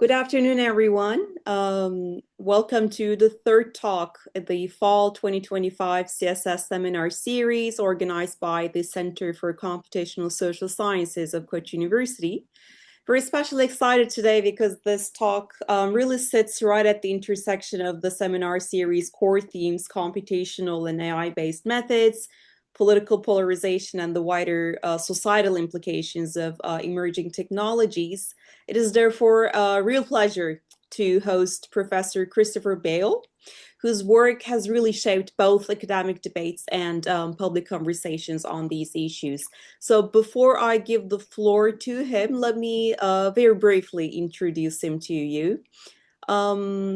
Good afternoon, everyone. Welcome to the third talk at the Fall 2025 CSS Seminar Series organized by the Center for Computational Social Sciences of Koç University. We're especially excited today because this talk really sits right at the intersection of the seminar series core themes, computational and AI-based methods, political polarization, and the wider societal implications of emerging technologies. It is therefore a real pleasure to host Professor Christopher Bale, whose work has really shaped both academic debates and public conversations on these issues. So before I give the floor to him, let me very briefly introduce him to you.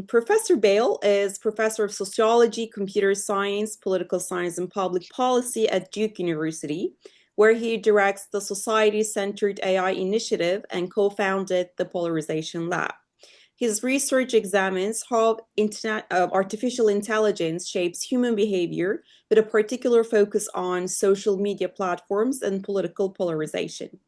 Professor Bale is professor of sociology, computer science, political science, and public policy at Duke University, where he directs the Society-Centered AI Initiative and co-founded the Polarization Lab. His research examines how artificial intelligence shapes human behavior, with a particular focus on social media platforms and political polarization.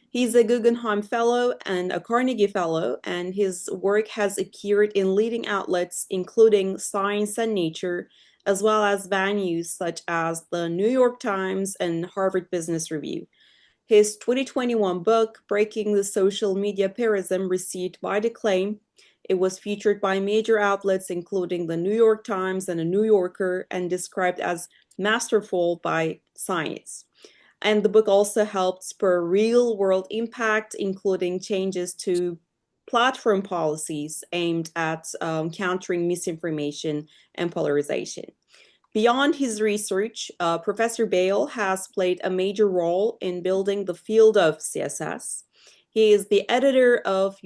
He's a Guggenheim Fellow and a Carnegie Fellow, and his work has appeared in leading outlets including Science and Nature, as well as venues such as the New York Times and Harvard Business Review. His 2021 book, Breaking the Social Media Pyramid, received wide acclaim. It was featured by major outlets including the New York Times and the New Yorker and described as masterful by Science. And the book also helped spur real-world impact, including changes to platform policies aimed at countering misinformation and polarization. Beyond his research, Professor Bale has played a major role in building the field of CSS. He is the editor of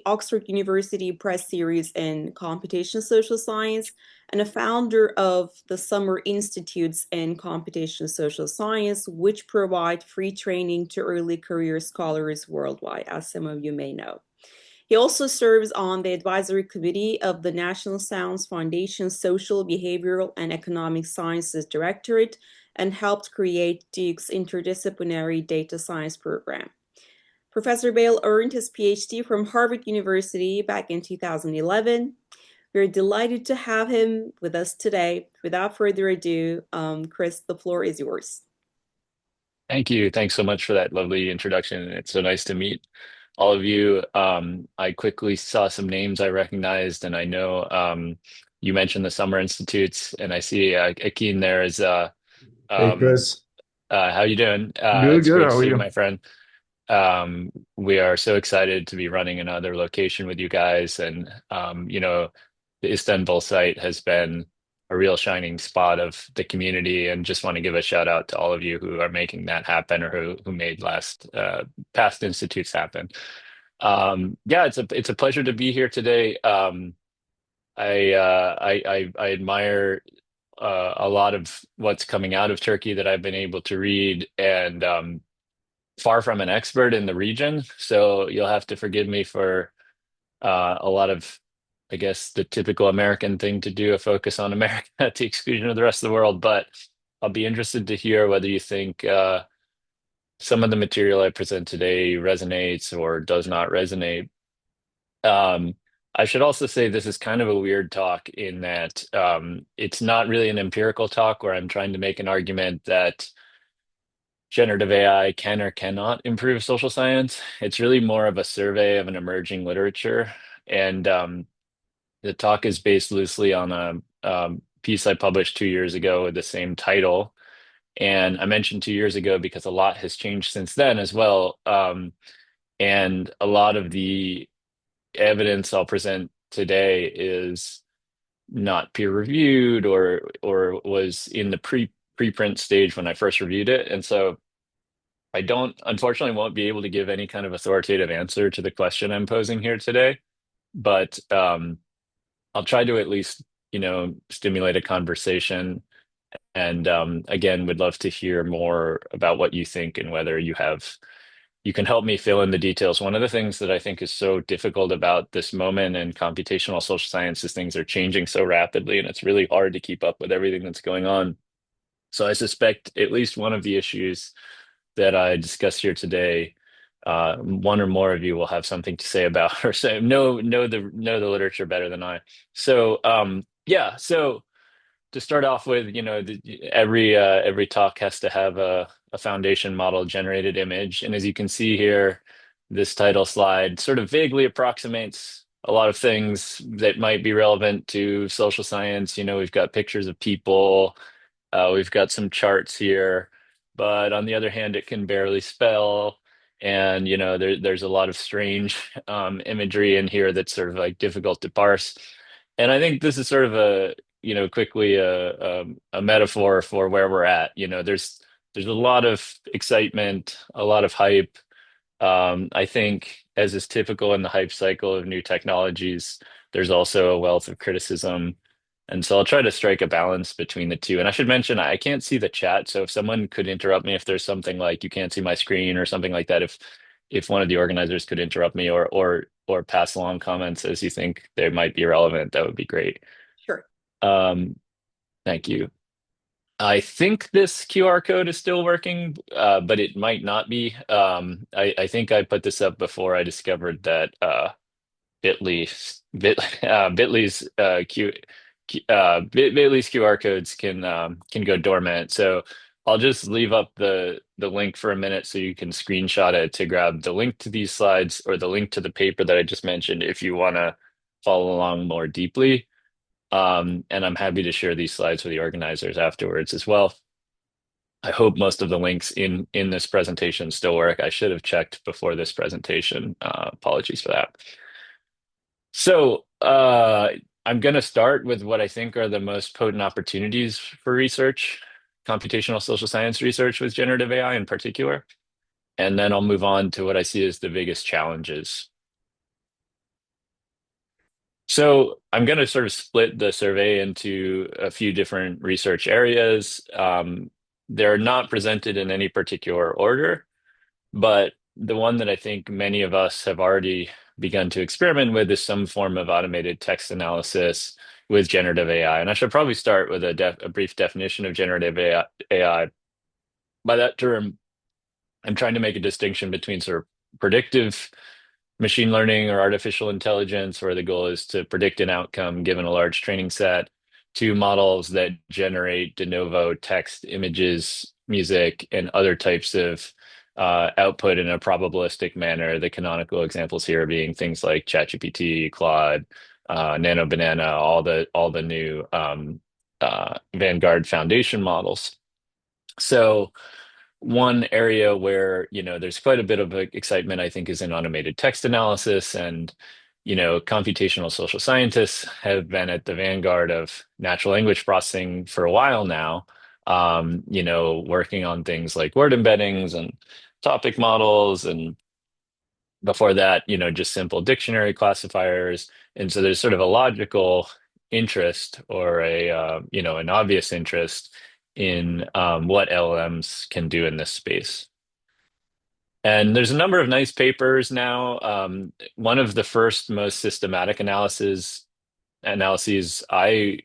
Oxford University Press series in Computational Social Science and a founder of the Summer Institutes in Computational Social Science, which provide free training to early career scholars worldwide, as some of you may know. He also serves on the advisory committee of the National Science Foundation's Social, Behavioral, and Economic Sciences Directorate and helped create Duke's interdisciplinary data science program. Professor Bale earned his PhD from Harvard University back in 2011. We're delighted to have him with us today. Without further ado, Chris, the floor is yours. Thank you. Thanks so much for that lovely introduction. It's so nice to meet all of you. I quickly saw some names I recognized, and I know you mentioned the Summer Institutes, and I see Akin there is Hey, um, Chris. how you doing? Good, It's good. great to How are see you, you? my friend. We are so excited to be running another location with you guys, and the Istanbul site has been a real shining spot of the community, and just want to give a shout out to all of you who are making that happen or who made past institutes happen. Yeah, it's a pleasure to be here today. I admire a lot of what's coming out of Turkey that I've been able to read, and far from an expert in the region, so you'll have to forgive me for a lot of, I guess, the typical American thing to do, a focus on America at the exclusion of the rest of the world. But I'll be interested to hear whether you think some of the material I present today resonates or does not resonate. Um, I should also say this is kind of a weird talk in that it's not really an empirical talk where I'm trying to make an argument that generative AI can or cannot improve social science. It's really more of a survey of an emerging literature. And the talk is based loosely on a piece I published 2 years ago with the same title. And I mentioned 2 years ago because a lot has changed since then as well. And a lot of the evidence I'll present today is not peer reviewed or was in the preprint stage when I first reviewed it. And so I don't, unfortunately, won't be able to give any kind of authoritative answer to the question I'm posing here today, but I'll try to at least, stimulate a conversation. And again, would love to hear more about what you think and whether you can help me fill in the details. One of the things that I think is so difficult about this moment in computational social science is things are changing so rapidly, and it's really hard to keep up with everything that's going on. So I suspect at least one of the issues that I discuss here today one or more of you will have something to say about or say know the literature better than I. So yeah, so to start off with, every talk has to have a foundation model generated image. And as you can see here, this title slide sort of vaguely approximates a lot of things that might be relevant to social science. We've got pictures of people, we've got some charts here, but on the other hand, it can barely spell. And there's a lot of strange imagery in here that's sort of like difficult to parse. And I think this is sort of quickly a metaphor for where we're at. There's a lot of excitement, a lot of hype. I think, as is typical in the hype cycle of new technologies, there's also a wealth of criticism. And so I'll try to strike a balance between the two. And I should mention, I can't see the chat. So if someone could interrupt me, if there's something like you can't see my screen or something like that, if one of the organizers could interrupt me or pass along comments as you think they might be relevant, that would be great. Sure. Um, Thank you. I think this QR code is still working, but it might not be. I think I put this up before I discovered that Bitly, Bitly's Bitly's QR codes can go dormant. So I'll just leave up the link for a minute so you can screenshot it to grab the link to these slides or the link to the paper that I just mentioned if you want to follow along more deeply. And I'm happy to share these slides with the organizers afterwards as well. I hope most of the links in this presentation still work. I should have checked before this presentation. Apologies for that. So I'm going to start with what I think are the most potent opportunities for research, computational social science research with generative AI in particular. And then I'll move on to what I see as the biggest challenges. So I'm going to sort of split the survey into a few different research areas. They're not presented in any particular order, but the one that I think many of us have already begun to experiment with is some form of automated text analysis with generative AI. And I should probably start with a brief definition of generative AI. By that term, I'm trying to make a distinction between sort of predictive machine learning or artificial intelligence, where the goal is to predict an outcome given a large training set, to models that generate de novo text, images, music, and other types of output in a probabilistic manner. The canonical examples here being things like ChatGPT, Claude, Nano Banana, all the new Vanguard Foundation models. So one area where there's quite a bit of excitement, I think, is in automated text analysis. And computational social scientists have been at the vanguard of natural language processing for a while now, working on things like word embeddings and topic models, and before that, just simple dictionary classifiers. And so there's sort of a logical interest, or an obvious interest in what LLMs can do in this space. And there's a number of nice papers now. One of the first most systematic analyses I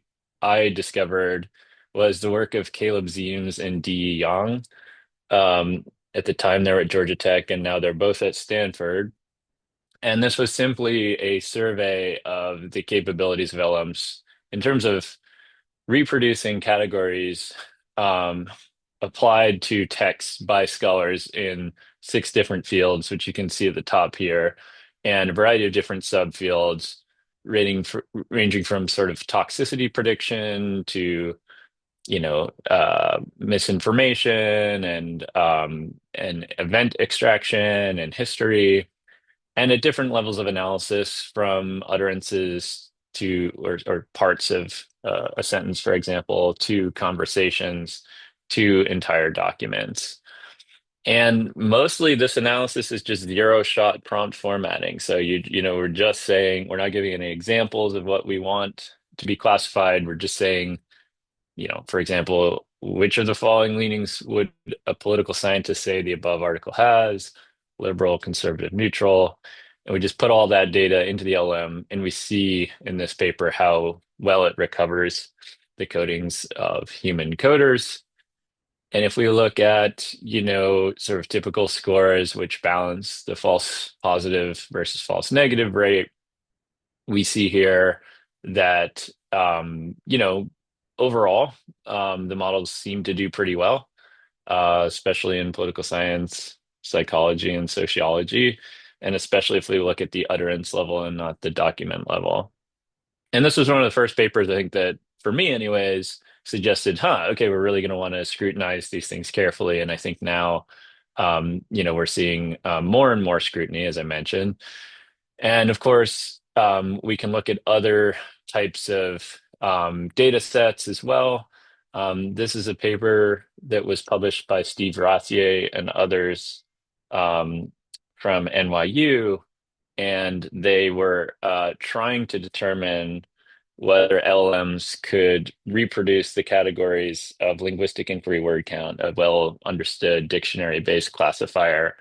discovered was the work of Caleb Zeems and Dee Yang. At the time, they were at Georgia Tech, and now they're both at Stanford. And this was simply a survey of the capabilities of LMs in terms of reproducing categories um, applied to text by scholars in 6 different fields, which you can see at the top here, and a variety of different subfields, ranging from sort of toxicity prediction to misinformation and event extraction and history, and at different levels of analysis, from utterances to or parts of a sentence, for example, to conversations to entire documents. And mostly this analysis is just zero shot prompt formatting. So we're just saying, we're not giving any examples of what we want to be classified. We're just saying, for example, which of the following leanings would a political scientist say the above article has? Liberal, conservative, neutral. And we just put all that data into the LM, and we see in this paper how well it recovers the codings of human coders. And if we look at, sort of typical scores which balance the false positive versus false negative rate, we see here that, overall, the models seem to do pretty well, especially in political science, psychology, and sociology, and especially if we look at the utterance level and not the document level. And this was one of the first papers, I think, that, for me anyways, suggested, okay, we're really going to want to scrutinize these things carefully. And I think now, we're seeing more and more scrutiny, as I mentioned. And of course, we can look at other types of data sets as well. This is a paper that was published by Steve Rothier and others um, from NYU, and they were trying to determine whether LLMs could reproduce the categories of linguistic inquiry word count, a well understood dictionary based classifier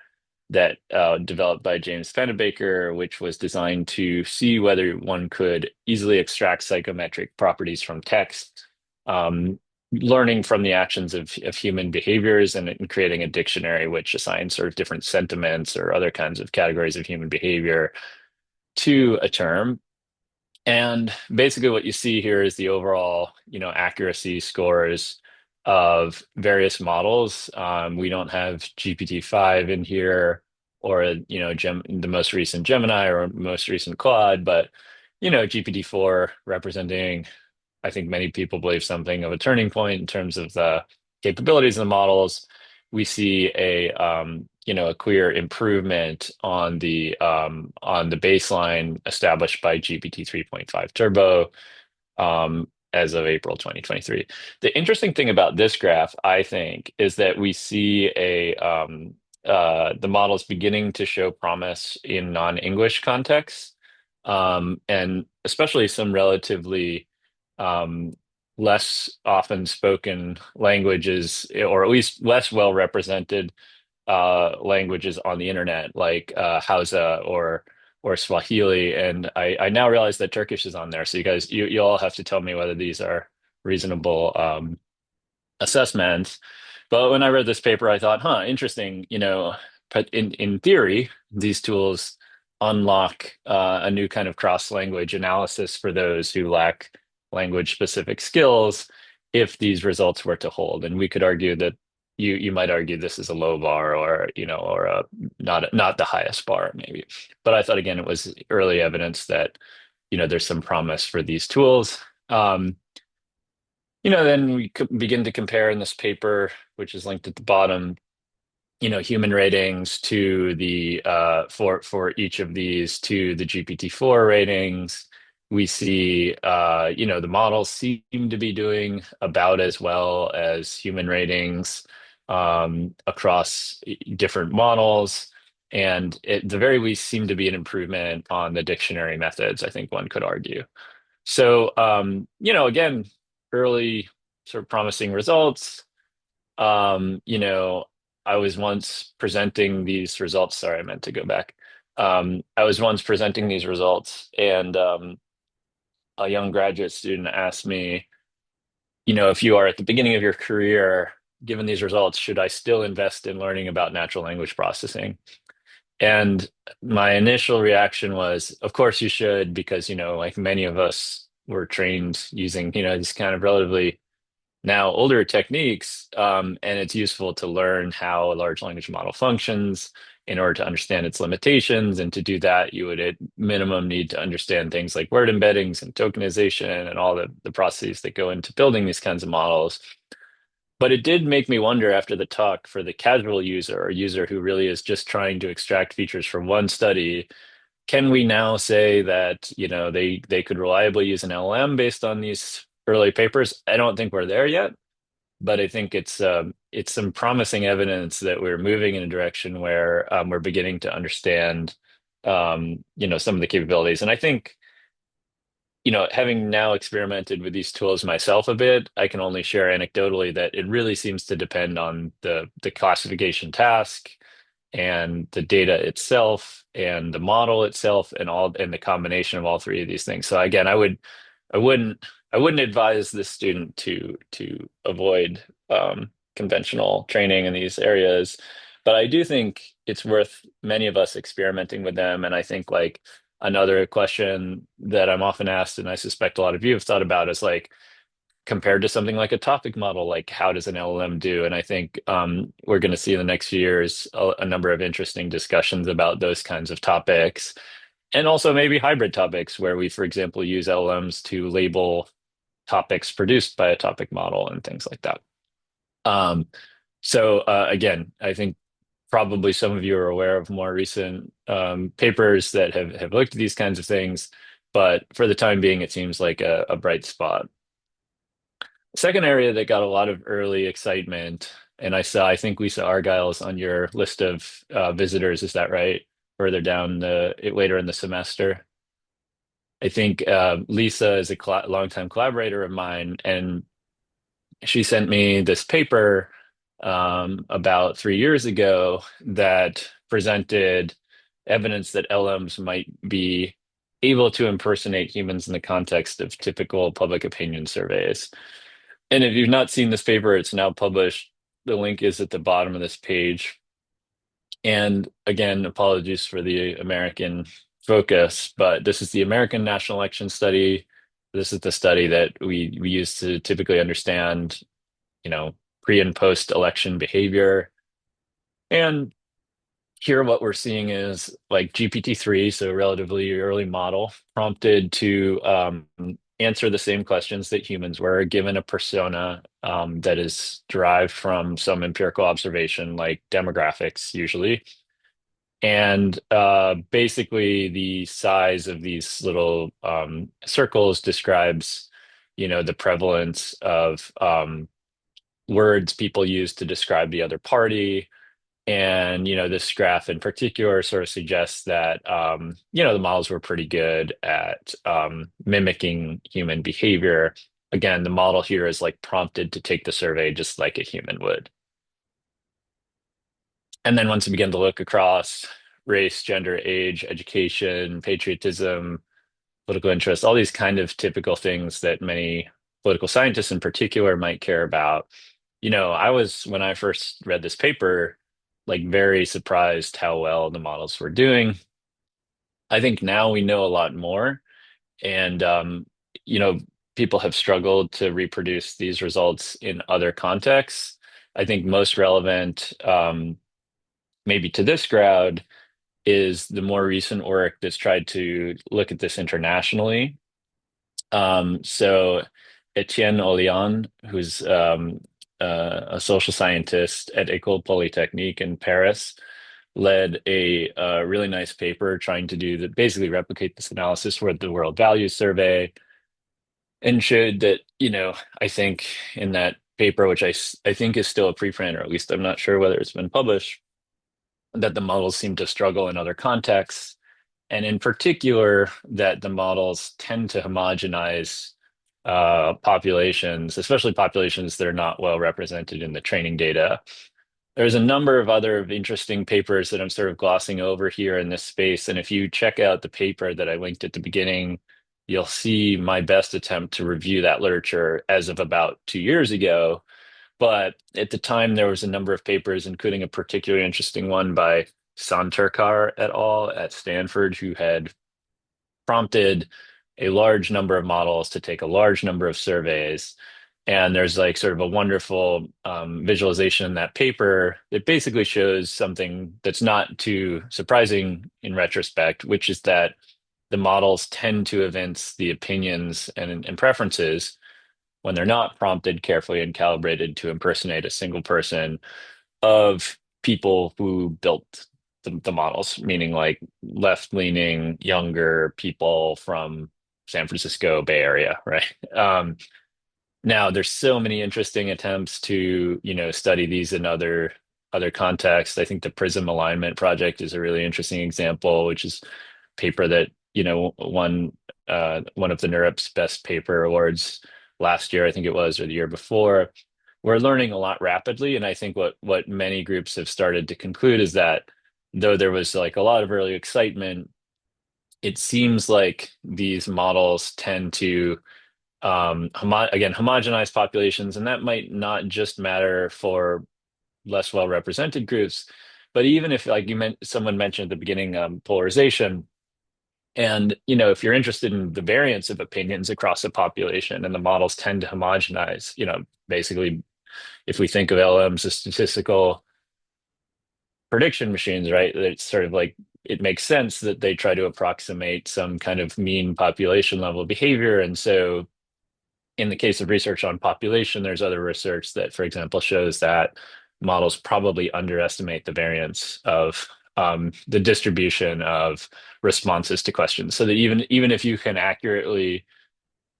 that developed by James Pennebaker, which was designed to see whether one could easily extract psychometric properties from text, um, learning from the actions of human behaviors and creating a dictionary which assigns sort of different sentiments or other kinds of categories of human behavior to a term. And basically what you see here is the overall, accuracy scores of various models. We don't have GPT-5 in here or, the most recent Gemini or most recent Claude, but, GPT-4 representing, I think many people believe, something of a turning point in terms of the capabilities of the models. We see a clear improvement on the baseline established by GPT 3.5 Turbo as of April 2023. The interesting thing about this graph, I think, is that we see the models beginning to show promise in non-English contexts, and especially some relatively um, less often spoken languages, or at least less well represented languages on the internet, like Hausa or Swahili. And I now realize that Turkish is on there. So you all have to tell me whether these are reasonable assessments. But when I read this paper, I thought, interesting, but in theory, these tools unlock a new kind of cross-language analysis for those who lack language-specific skills if these results were to hold. And we could argue that you might argue this is a low bar, or or a not the highest bar maybe. But I thought, again, it was early evidence that there's some promise for these tools. Then we could begin to compare in this paper, which is linked at the bottom, human ratings to the for each of these to the GPT-4 ratings. We see, the models seem to be doing about as well as human ratings across different models. And at the very least, seem to be an improvement on the dictionary methods, I think one could argue. So, again, early sort of promising results. Um, you know, I was once presenting these results. Sorry, I meant to go back. I was once presenting these results, and a young graduate student asked me, if you are at the beginning of your career, given these results, should I still invest in learning about natural language processing? And my initial reaction was, of course you should, because, like many of us were trained using, these kind of relatively now older techniques, and it's useful to learn how a large language model functions in order to understand its limitations. And to do that, you would at minimum need to understand things like word embeddings and tokenization and all the processes that go into building these kinds of models. But it did make me wonder after the talk, for the casual user or user who really is just trying to extract features from one study, can we now say that, they could reliably use an LLM based on these early papers? I don't think we're there yet, but I think it's some promising evidence that we're moving in a direction where we're beginning to understand some of the capabilities. And I think, having now experimented with these tools myself a bit, I can only share anecdotally that it really seems to depend on the classification task and the data itself and the model itself and the combination of all three of these things. So again, I wouldn't I wouldn't advise this student to avoid conventional training in these areas. But I do think it's worth many of us experimenting with them. And I think like another question that I'm often asked, and I suspect a lot of you have thought about, is like compared to something like a topic model, like how does an LLM do? And I think we're going to see in the next few years a number of interesting discussions about those kinds of topics. And also maybe hybrid topics where we, for example, use LLMs to label topics produced by a topic model and things like that. Um, again, I think probably some of you are aware of more recent papers that have looked at these kinds of things, but for the time being, it seems like a bright spot. Second area that got a lot of early excitement, and I think Lisa Argyle's on your list of visitors, is that right? Further down later in the semester. I think Lisa is a longtime collaborator of mine, and she sent me this paper about 3 years ago that presented evidence that LMs might be able to impersonate humans in the context of typical public opinion surveys. And if you've not seen this paper, it's now published. The link is at the bottom of this page. And again, apologies for the American focus, but this is the American National Election Study. This is the study that we use to typically understand, pre and post election behavior. And here, what we're seeing is like GPT-3, so a relatively early model, prompted to answer the same questions that humans were, given a persona that is derived from some empirical observation, like demographics, usually. And basically, the size of these little circles describes, the prevalence of words people use to describe the other party. And, this graph in particular sort of suggests that, the models were pretty good at mimicking human behavior. Again, the model here is like prompted to take the survey just like a human would. And then once you begin to look across race, gender, age, education, patriotism, political interest, all these kind of typical things that many political scientists in particular might care about. I was, when I first read this paper, like very surprised how well the models were doing. I think now we know a lot more, and you know, people have struggled to reproduce these results in other contexts. I think most relevant, maybe to this crowd, is the more recent work that's tried to look at this internationally. So Etienne Olian, who's a social scientist at École Polytechnique in Paris, led a really nice paper trying to basically replicate this analysis for the World Values Survey, and showed that, I think in that paper, which I think is still a preprint, or at least I'm not sure whether it's been published, that the models seem to struggle in other contexts, and in particular, that the models tend to homogenize populations, especially populations that are not well represented in the training data. There's a number of other interesting papers that I'm sort of glossing over here in this space. And if you check out the paper that I linked at the beginning, you'll see my best attempt to review that literature as of about 2 years ago. But at the time, there was a number of papers, including a particularly interesting one by Santurkar et al. At Stanford, who had prompted a large number of models to take a large number of surveys. And there's like sort of a wonderful visualization in that paper that basically shows something that's not too surprising in retrospect, which is that the models tend to evince the opinions and preferences when they're not prompted carefully and calibrated to impersonate a single person of people who built the models, meaning like left-leaning, younger people from San Francisco Bay Area, right? Now, there's so many interesting attempts to, study these in other contexts. I think the Prism Alignment Project is a really interesting example, which is a paper that, won one of the NeurIPS Best Paper Awards last year, I think it was, or the year before. We're learning a lot rapidly, and I think what many groups have started to conclude is that though there was like a lot of early excitement, it seems like these models tend to again, homogenized populations, and that might not just matter for less well represented groups, but even if, like someone mentioned at the beginning, polarization. And, if you're interested in the variance of opinions across a population and the models tend to homogenize, basically, if we think of LMs as statistical prediction machines, right, it's sort of like it makes sense that they try to approximate some kind of mean population level behavior. And so, in the case of research on population, there's other research that, for example, shows that models probably underestimate the variance of the distribution of responses to questions. So that even if you can accurately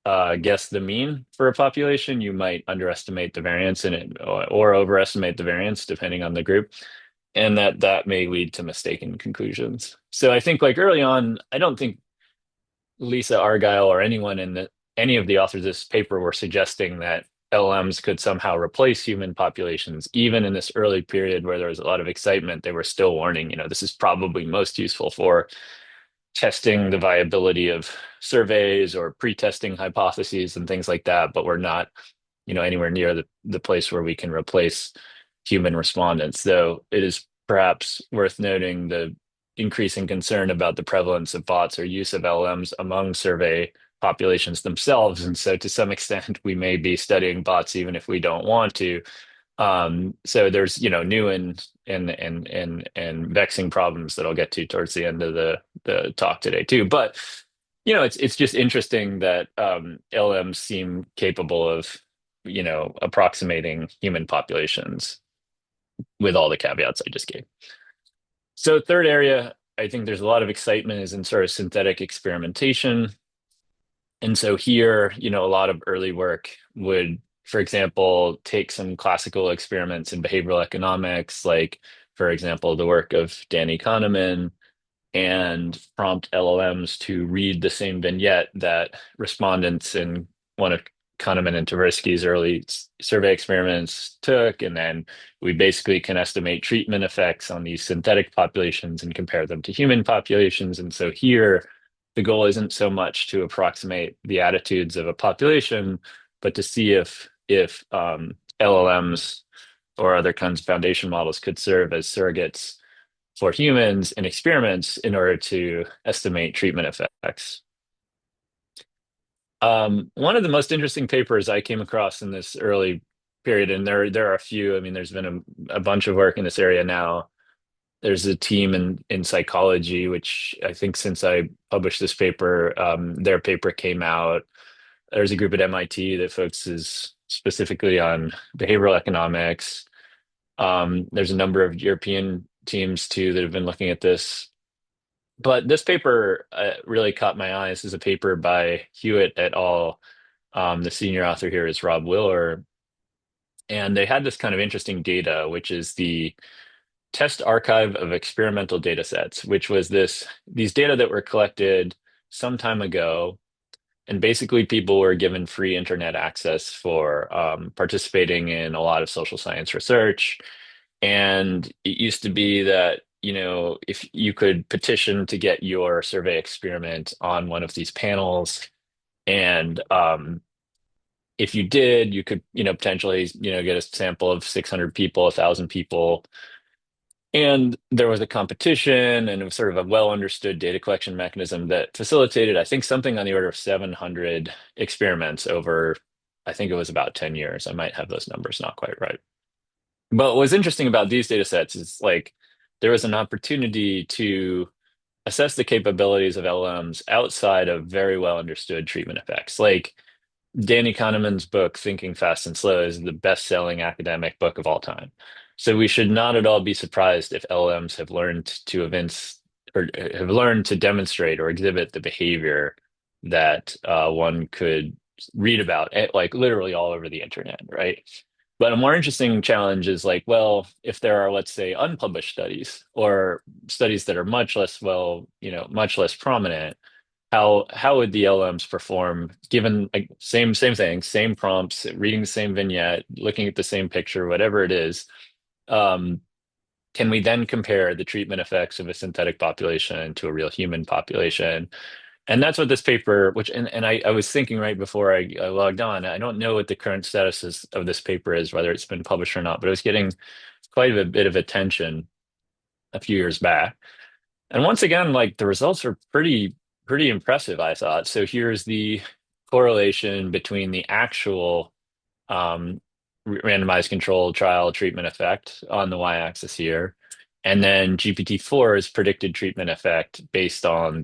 guess the mean for a population, you might underestimate the variance in it or overestimate the variance depending on the group, and that may lead to mistaken conclusions. So I think, like, early on, I don't think Lisa Argyle or anyone any of the authors of this paper were suggesting that LLMs could somehow replace human populations. Even in this early period where there was a lot of excitement, they were still warning, this is probably most useful for testing the viability of surveys or pre-testing hypotheses and things like that, but we're not, anywhere near the place where we can replace human respondents. Though it is perhaps worth noting the increasing concern about the prevalence of bots or use of LMs among survey populations themselves. And so to some extent, we may be studying bots even if we don't want to. So there's, new and vexing problems that I'll get to towards the end of the talk today too. But it's just interesting that LMs seem capable of, approximating human populations with all the caveats I just gave. So third area, I think there's a lot of excitement is in sort of synthetic experimentation. And so here, a lot of early work would, for example, take some classical experiments in behavioral economics, like, for example, the work of Danny Kahneman, and prompt LLMs to read the same vignette that respondents in one of Kahneman and Tversky's early survey experiments took. And then we basically can estimate treatment effects on these synthetic populations and compare them to human populations. And so here, the goal isn't so much to approximate the attitudes of a population, but to see if LLMs or other kinds of foundation models could serve as surrogates for humans in experiments in order to estimate treatment effects. One of the most interesting papers I came across in this early period, and there are a few. I mean, there's been a bunch of work in this area now. There's a team in psychology, which I think since I published this paper, their paper came out. There's a group at MIT that focuses specifically on behavioral economics. There's a number of European teams too that have been looking at this. But this paper really caught my eye. This is a paper by Hewitt et al. The senior author here is Rob Willer. And they had this kind of interesting data, which is the test archive of experimental data sets, which was these data that were collected some time ago. And basically, people were given free internet access for participating in a lot of social science research. And it used to be that, if you could petition to get your survey experiment on one of these panels, and if you did, you could, potentially, get a sample of 600 people, 1,000 people. And there was a competition, and it was sort of a well understood data collection mechanism that facilitated, I think, something on the order of 700 experiments over, I think it was about 10 years. I might have those numbers not quite right. But what's interesting about these data sets is, like, there was an opportunity to assess the capabilities of LLMs outside of very well understood treatment effects. Like, Danny Kahneman's book, Thinking Fast and Slow, is the best-selling academic book of all time. So we should not at all be surprised if LLMs have learned to evince or have learned to demonstrate or exhibit the behavior that one could read about, like, literally all over the internet, right? But a more interesting challenge is, like, well, if there are, let's say, unpublished studies or studies that are much less much less prominent, how would the LMs perform given, like, same thing, same prompts, reading the same vignette, looking at the same picture, whatever it is? Um, can we then compare the treatment effects of a synthetic population to a real human population? And that's what this paper, which, and I was thinking right before I logged on, I don't know what the current status of this paper is, whether it's been published or not, but it was getting quite a bit of attention a few years back. And once again, like the results are pretty impressive, I thought. So here's the correlation between the actual um, randomized controlled trial treatment effect on the y-axis here, and then GPT-4's predicted treatment effect based on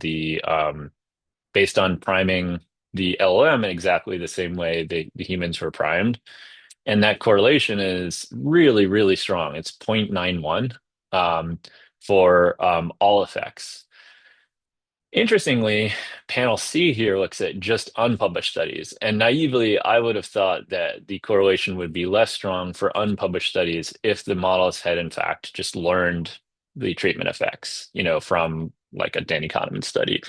priming the LLM in exactly the same way the humans were primed. And that correlation is really, really strong. It's 0.91 for all effects. Interestingly, panel C here looks at just unpublished studies. And naively, I would have thought that the correlation would be less strong for unpublished studies if the models had, in fact, just learned the treatment effects, from like a Danny Kahneman study.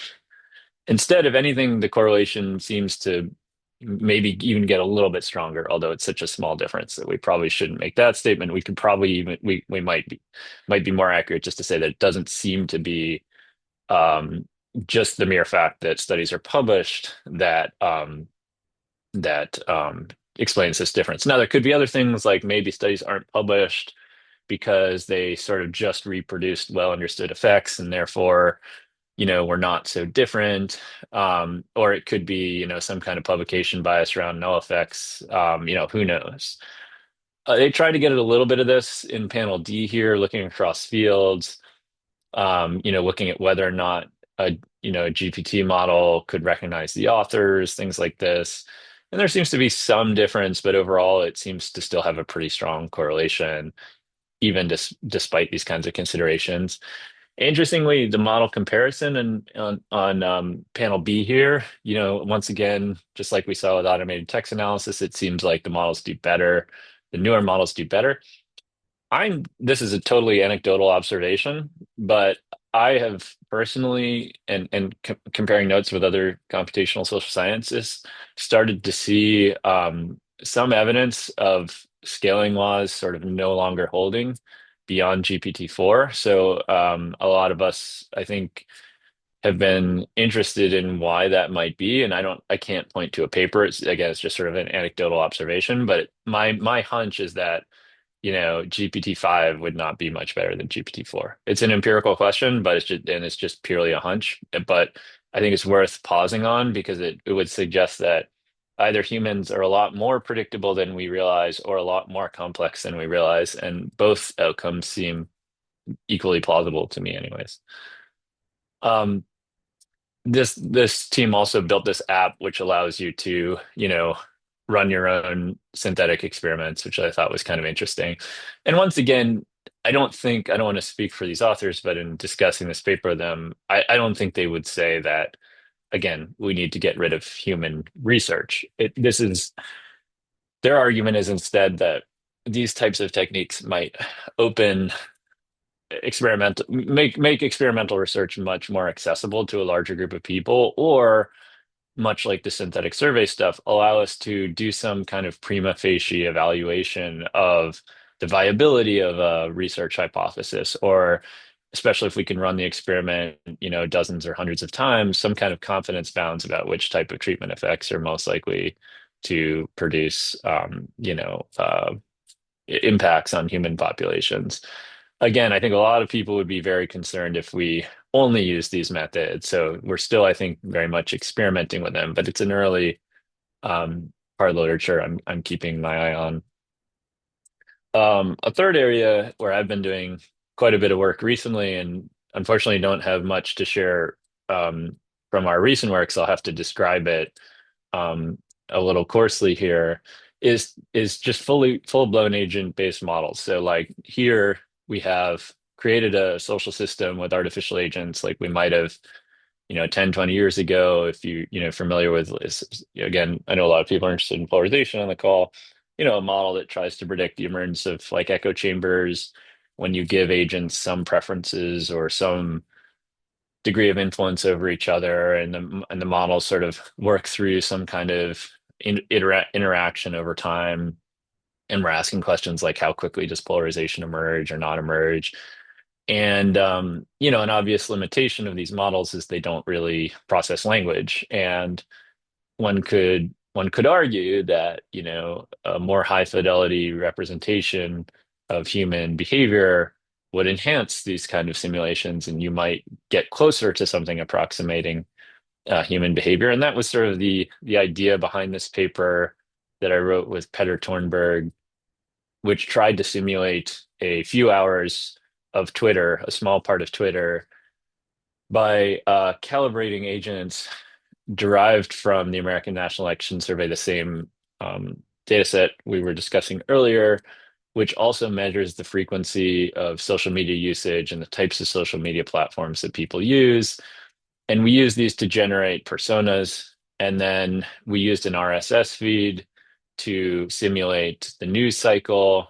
Instead, if anything, the correlation seems to maybe even get a little bit stronger, although it's such a small difference that we probably shouldn't make that statement. We could probably even we might be more accurate just to say that it doesn't seem to be um, just the mere fact that studies are published that explains this difference. Now, there could be other things like maybe studies aren't published because they sort of just reproduced well understood effects and therefore we're not so different. Or it could be, some kind of publication bias around null effects. Who knows? They tried to get at a little bit of this in panel D here, looking across fields, looking at whether or not a GPT model could recognize the authors, things like this. And there seems to be some difference, but overall, it seems to still have a pretty strong correlation, even despite these kinds of considerations. Interestingly, the model comparison and on panel B here, once again, just like we saw with automated text analysis, it seems like the models do better. The newer models do better. This is a totally anecdotal observation, but I have personally, and comparing notes with other computational social scientists, started to see some evidence of scaling laws sort of no longer holding beyond GPT-4. So a lot of us, I think, have been interested in why that might be, and I can't point to a paper. It's just sort of an anecdotal observation, but my hunch is that GPT-5 would not be much better than GPT-4. It's an empirical question, but it's just purely a hunch. But I think it's worth pausing on because it would suggest that either humans are a lot more predictable than we realize or a lot more complex than we realize, and both outcomes seem equally plausible to me anyways. Um, this team also built this app which allows you to, run your own synthetic experiments, which I thought was kind of interesting. And once again, I don't want to speak for these authors, but in discussing this paper with them, I don't think they would say that, again, we need to get rid of human research. Their argument is instead that these types of techniques might open make experimental research much more accessible to a larger group of people, or much like the synthetic survey stuff, allow us to do some kind of prima facie evaluation of the viability of a research hypothesis, or especially if we can run the experiment, dozens or hundreds of times, some kind of confidence bounds about which type of treatment effects are most likely to produce, impacts on human populations. Again, I think a lot of people would be very concerned if we only use these methods. So we're still, I think, very much experimenting with them, but it's an early part of the literature I'm keeping my eye on. A third area where I've been doing quite a bit of work recently, and unfortunately don't have much to share from our recent work, so I'll have to describe it a little coarsely here, is just full-blown agent-based models. So like here we have created a social system with artificial agents like we might have 10, 20 years ago. If familiar with this, again, I know a lot of people are interested in polarization on the call, a model that tries to predict the emergence of like echo chambers when you give agents some preferences or some degree of influence over each other, and the models sort of work through some kind of interaction over time. And we're asking questions like how quickly does polarization emerge or not emerge. And an obvious limitation of these models is they don't really process language. And one could argue that, a more high fidelity representation of human behavior would enhance these kind of simulations, and you might get closer to something approximating human behavior. And that was sort of the idea behind this paper that I wrote with Petter Tornberg, which tried to simulate a few hours of Twitter, a small part of Twitter, by calibrating agents derived from the American National Election Survey, the same data set we were discussing earlier, which also measures the frequency of social media usage and the types of social media platforms that people use. And we use these to generate personas. And then we used an RSS feed to simulate the news cycle,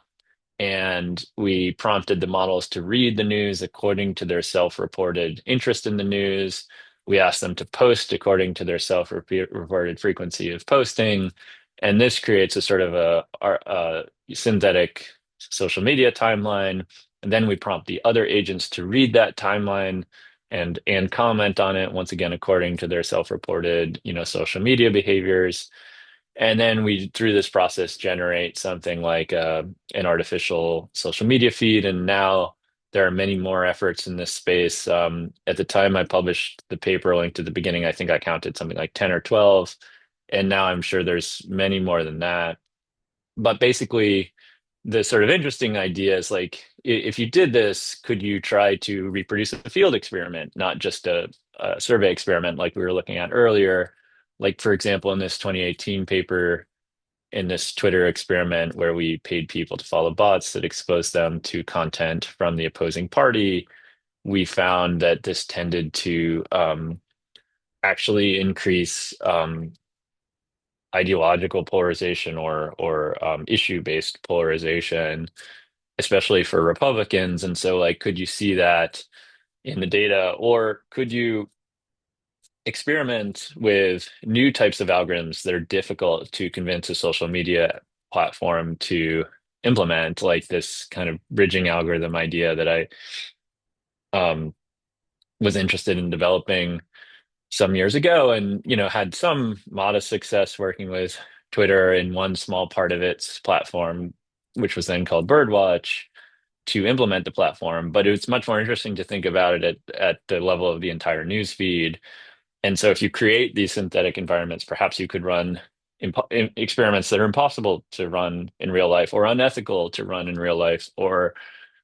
and we prompted the models to read the news according to their self-reported interest in the news. We asked them to post according to their self-reported frequency of posting. And this creates a sort of a synthetic social media timeline. And then we prompt the other agents to read that timeline and comment on it, once again, according to their self-reported, social media behaviors. And then we, through this process, generate something like an artificial social media feed. And now there are many more efforts in this space. At the time I published the paper linked at the beginning, I think I counted something like 10 or 12. And now I'm sure there's many more than that. But basically, the sort of interesting idea is like, if you did this, could you try to reproduce a field experiment, not just a survey experiment like we were looking at earlier? Like, for example, in this 2018 paper, in this Twitter experiment where we paid people to follow bots that exposed them to content from the opposing party, we found that this tended to actually increase ideological polarization or issue-based polarization, especially for Republicans. And so, like, could you see that in the data, or could you experiment with new types of algorithms that are difficult to convince a social media platform to implement, like this kind of bridging algorithm idea that I um, was interested in developing some years ago, and had some modest success working with Twitter in one small part of its platform, which was then called Birdwatch, to implement the platform. But it's much more interesting to think about it at the level of the entire news feed. And so if you create these synthetic environments, perhaps you could run experiments that are impossible to run in real life, or unethical to run in real life, or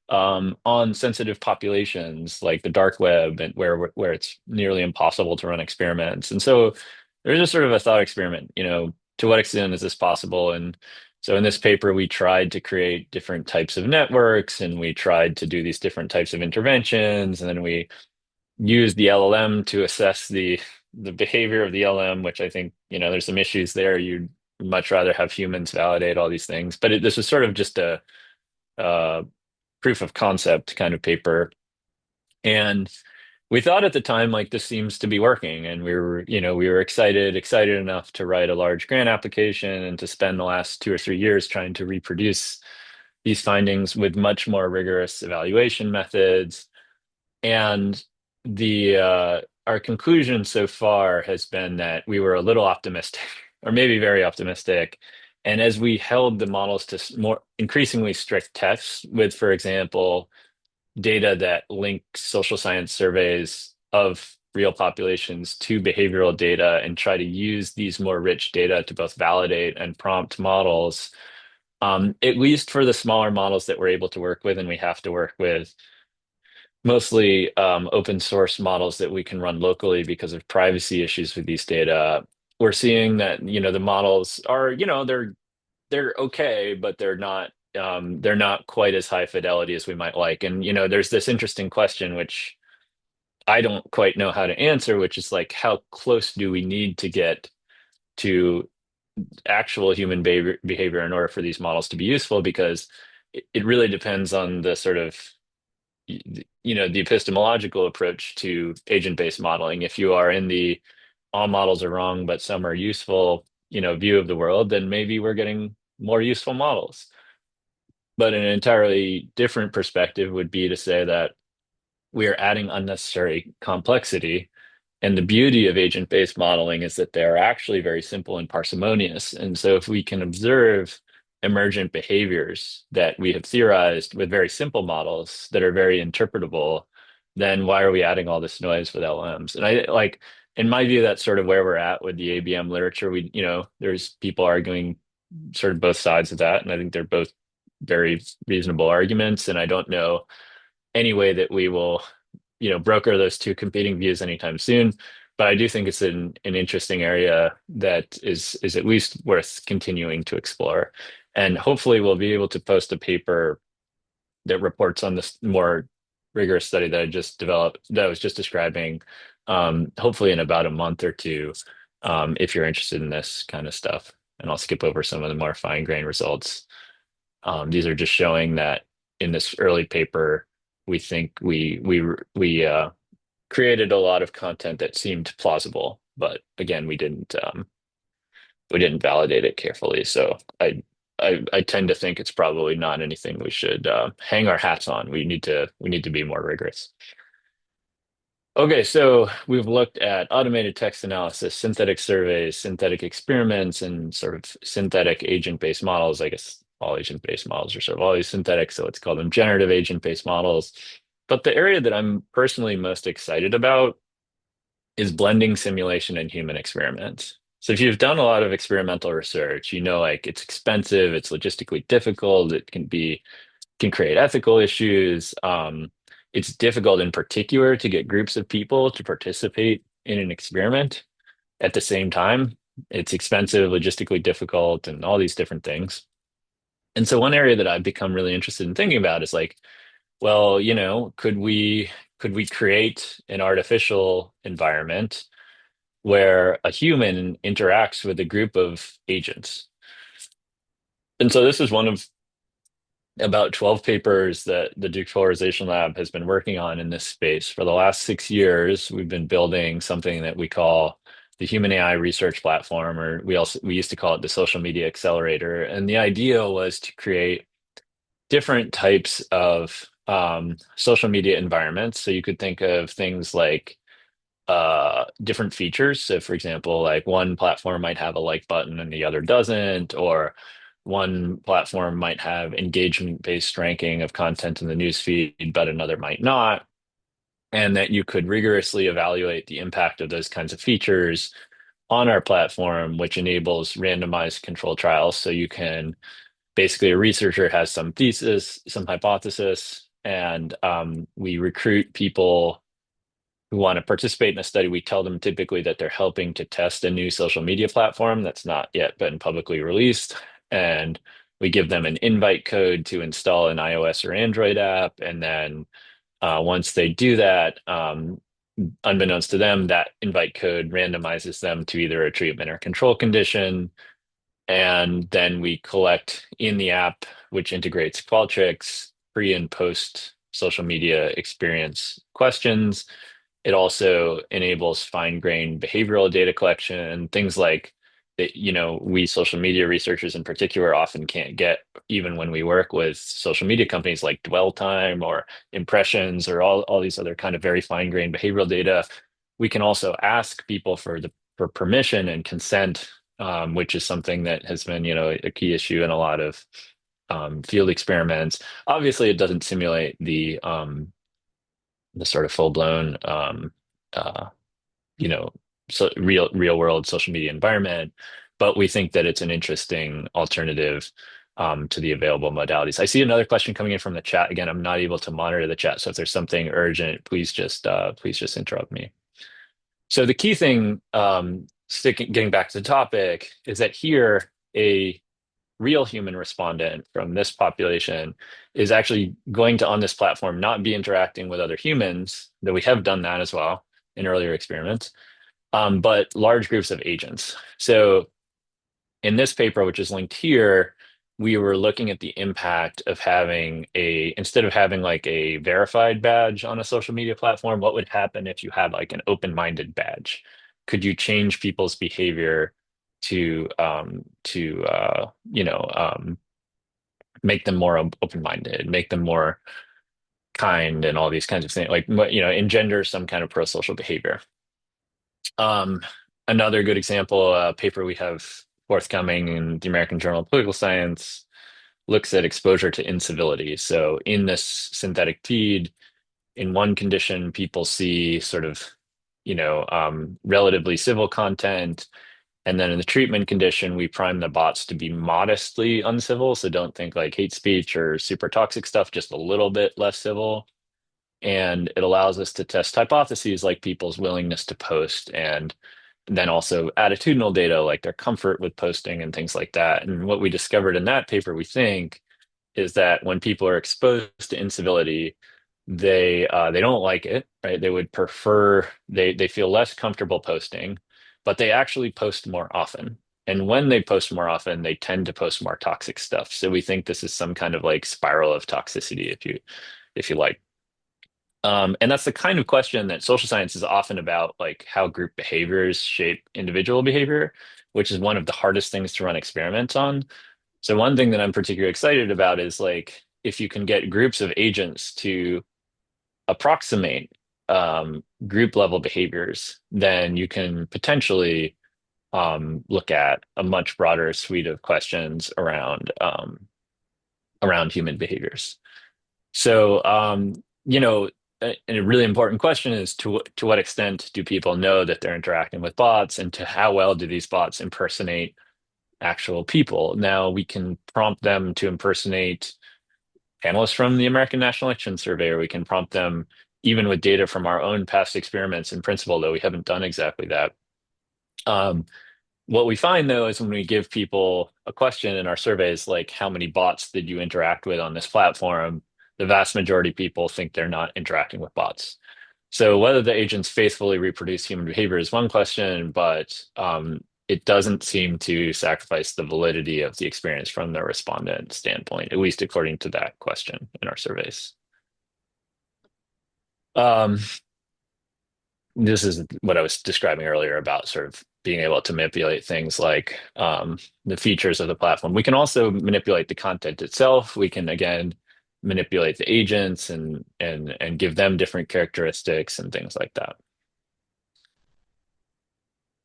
on sensitive populations like the dark web, and where it's nearly impossible to run experiments. And so there's a sort of a thought experiment, to what extent is this possible? And so in this paper, we tried to create different types of networks, and we tried to do these different types of interventions, and then we used the LLM to assess the behavior of the LM, which I think, there's some issues there. You'd much rather have humans validate all these things. But this was sort of just a proof of concept kind of paper. And we thought at the time, like, this seems to be working. And we were excited enough to write a large grant application and to spend the last 2 or 3 years trying to reproduce these findings with much more rigorous evaluation methods. And the our conclusion so far has been that we were a little optimistic, or maybe very optimistic. And as we held the models to more increasingly strict tests with, for example, data that link social science surveys of real populations to behavioral data, and try to use these more rich data to both validate and prompt models, at least for the smaller models that we're able to work with, and we have to work with mostly open source models that we can run locally because of privacy issues with these data. We're seeing that, the models are, they're okay, but they're not quite as high fidelity as we might like. And there's this interesting question which I don't quite know how to answer, which is like, how close do we need to get to actual human behavior in order for these models to be useful? Because it really depends on the sort of the epistemological approach to agent-based modeling. If you are in the all models are wrong, but some are useful, view of the world, then maybe we're getting more useful models. But an entirely different perspective would be to say that we are adding unnecessary complexity. And the beauty of agent-based modeling is that they're actually very simple and parsimonious. And so if we can observe emergent behaviors that we have theorized with very simple models that are very interpretable, then why are we adding all this noise with LLMs? And I like, in my view, that's sort of where we're at with the ABM literature. There's people arguing sort of both sides of that, and I think they're both very reasonable arguments. And I don't know any way that we will broker those two competing views anytime soon. But I do think it's an interesting area that is at least worth continuing to explore. And hopefully we'll be able to post a paper that reports on this more rigorous study that I just developed, that I was just describing, hopefully in about a month or two, if you're interested in this kind of stuff. And I'll skip over some of the more fine-grained results. These are just showing that in this early paper, we think we created a lot of content that seemed plausible, but again, we didn't validate it carefully. So I tend to think it's probably not anything we should hang our hats on. We need to be more rigorous. Okay, so we've looked at automated text analysis, synthetic surveys, synthetic experiments, and sort of synthetic agent-based models. I guess all agent-based models are sort of always synthetic, so let's call them generative agent-based models. But the area that I'm personally most excited about is blending simulation and human experiments. So if you've done a lot of experimental research, like it's expensive, it's logistically difficult, can create ethical issues. It's difficult in particular to get groups of people to participate in an experiment at the same time. It's expensive, logistically difficult, and all these different things. And so one area that I've become really interested in thinking about is like, well, could we create an artificial environment where a human interacts with a group of agents? And so this is one of about 12 papers that the Depolarization Lab has been working on in this space. For the last 6 years, we've been building something that we call the Human AI Research Platform, or we used to call it the Social Media Accelerator. And the idea was to create different types of social media environments. So you could think of things like different features. So for example, like one platform might have a like button and the other doesn't, or one platform might have engagement-based ranking of content in the news feed, but another might not. And that you could rigorously evaluate the impact of those kinds of features on our platform, which enables randomized control trials. So you can basically, a researcher has some thesis, some hypothesis, and we recruit people who want to participate in a study. We tell them typically that they're helping to test a new social media platform that's not yet been publicly released. And we give them an invite code to install an iOS or Android app. And then once they do that, unbeknownst to them, that invite code randomizes them to either a treatment or control condition. And then we collect in the app, which integrates Qualtrics, pre and post social media experience questions. It also enables fine-grained behavioral data collection, things like that, we social media researchers in particular often can't get even when we work with social media companies like dwell time or impressions or all these other kind of very fine-grained behavioral data. We can also ask people for permission and consent, which is something that has been, a key issue in a lot of field experiments. Obviously, it doesn't simulate the sort of full-blown uh, you know real world social media environment, but we think that it's an interesting alternative to the available modalities. I see another question coming in from the chat. Again, I'm not able to monitor the chat, so if there's something urgent, please just interrupt me. So the key thing, getting back to the topic, is that here a real human respondent from this population is actually going to, on this platform, not be interacting with other humans, though we have done that as well in earlier experiments, but large groups of agents. So in this paper, which is linked here, we were looking at the impact of instead of having like a verified badge on a social media platform, what would happen if you had like an open-minded badge? Could you change people's behavior to make them more open-minded, make them more kind and all these kinds of things, like engender some kind of pro-social behavior. Um, Another good example, a paper we have forthcoming in the American Journal of Political Science looks at exposure to incivility. So in this synthetic feed, in one condition, people see sort of, relatively civil content. And then in the treatment condition, we prime the bots to be modestly uncivil. So don't think like hate speech or super toxic stuff, just a little bit less civil. And it allows us to test hypotheses like people's willingness to post and then also attitudinal data like their comfort with posting and things like that. And what we discovered in that paper, we think, is that when people are exposed to incivility, they don't like it, right? They would prefer they feel less comfortable posting, but they actually post more often. And when they post more often, they tend to post more toxic stuff. So we think this is some kind of like spiral of toxicity, if you like. And that's the kind of question that social science is often about, like how group behaviors shape individual behavior, which is one of the hardest things to run experiments on. So one thing that I'm particularly excited about is like if you can get groups of agents to approximate group level behaviors, then you can potentially look at a much broader suite of questions around human behaviors. So, a really important question is to what extent do people know that they're interacting with bots, and to how well do these bots impersonate actual people? Now, we can prompt them to impersonate panelists from the American National Election Survey, or we can prompt them even with data from our own past experiments in principle, though we haven't done exactly that. Um, what we find though is when we give people a question in our surveys, like how many bots did you interact with on this platform, the vast majority of people think they're not interacting with bots. So whether the agents faithfully reproduce human behavior is one question, but it doesn't seem to sacrifice the validity of the experience from the respondent standpoint, at least according to that question in our surveys. Um, this is what I was describing earlier about sort of being able to manipulate things like the features of the platform. We can also manipulate the content itself. We can again manipulate the agents and give them different characteristics and things like that.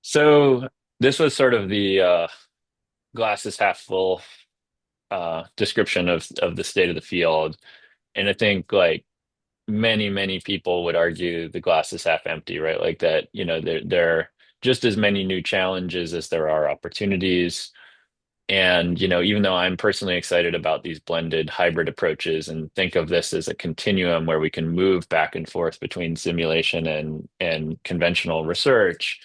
So this was sort of the glass is half full description of the state of the field, and I think like many people would argue the glass is half empty, right? Like that, there are just as many new challenges as there are opportunities. And, even though I'm personally excited about these blended hybrid approaches and think of this as a continuum where we can move back and forth between simulation and conventional research,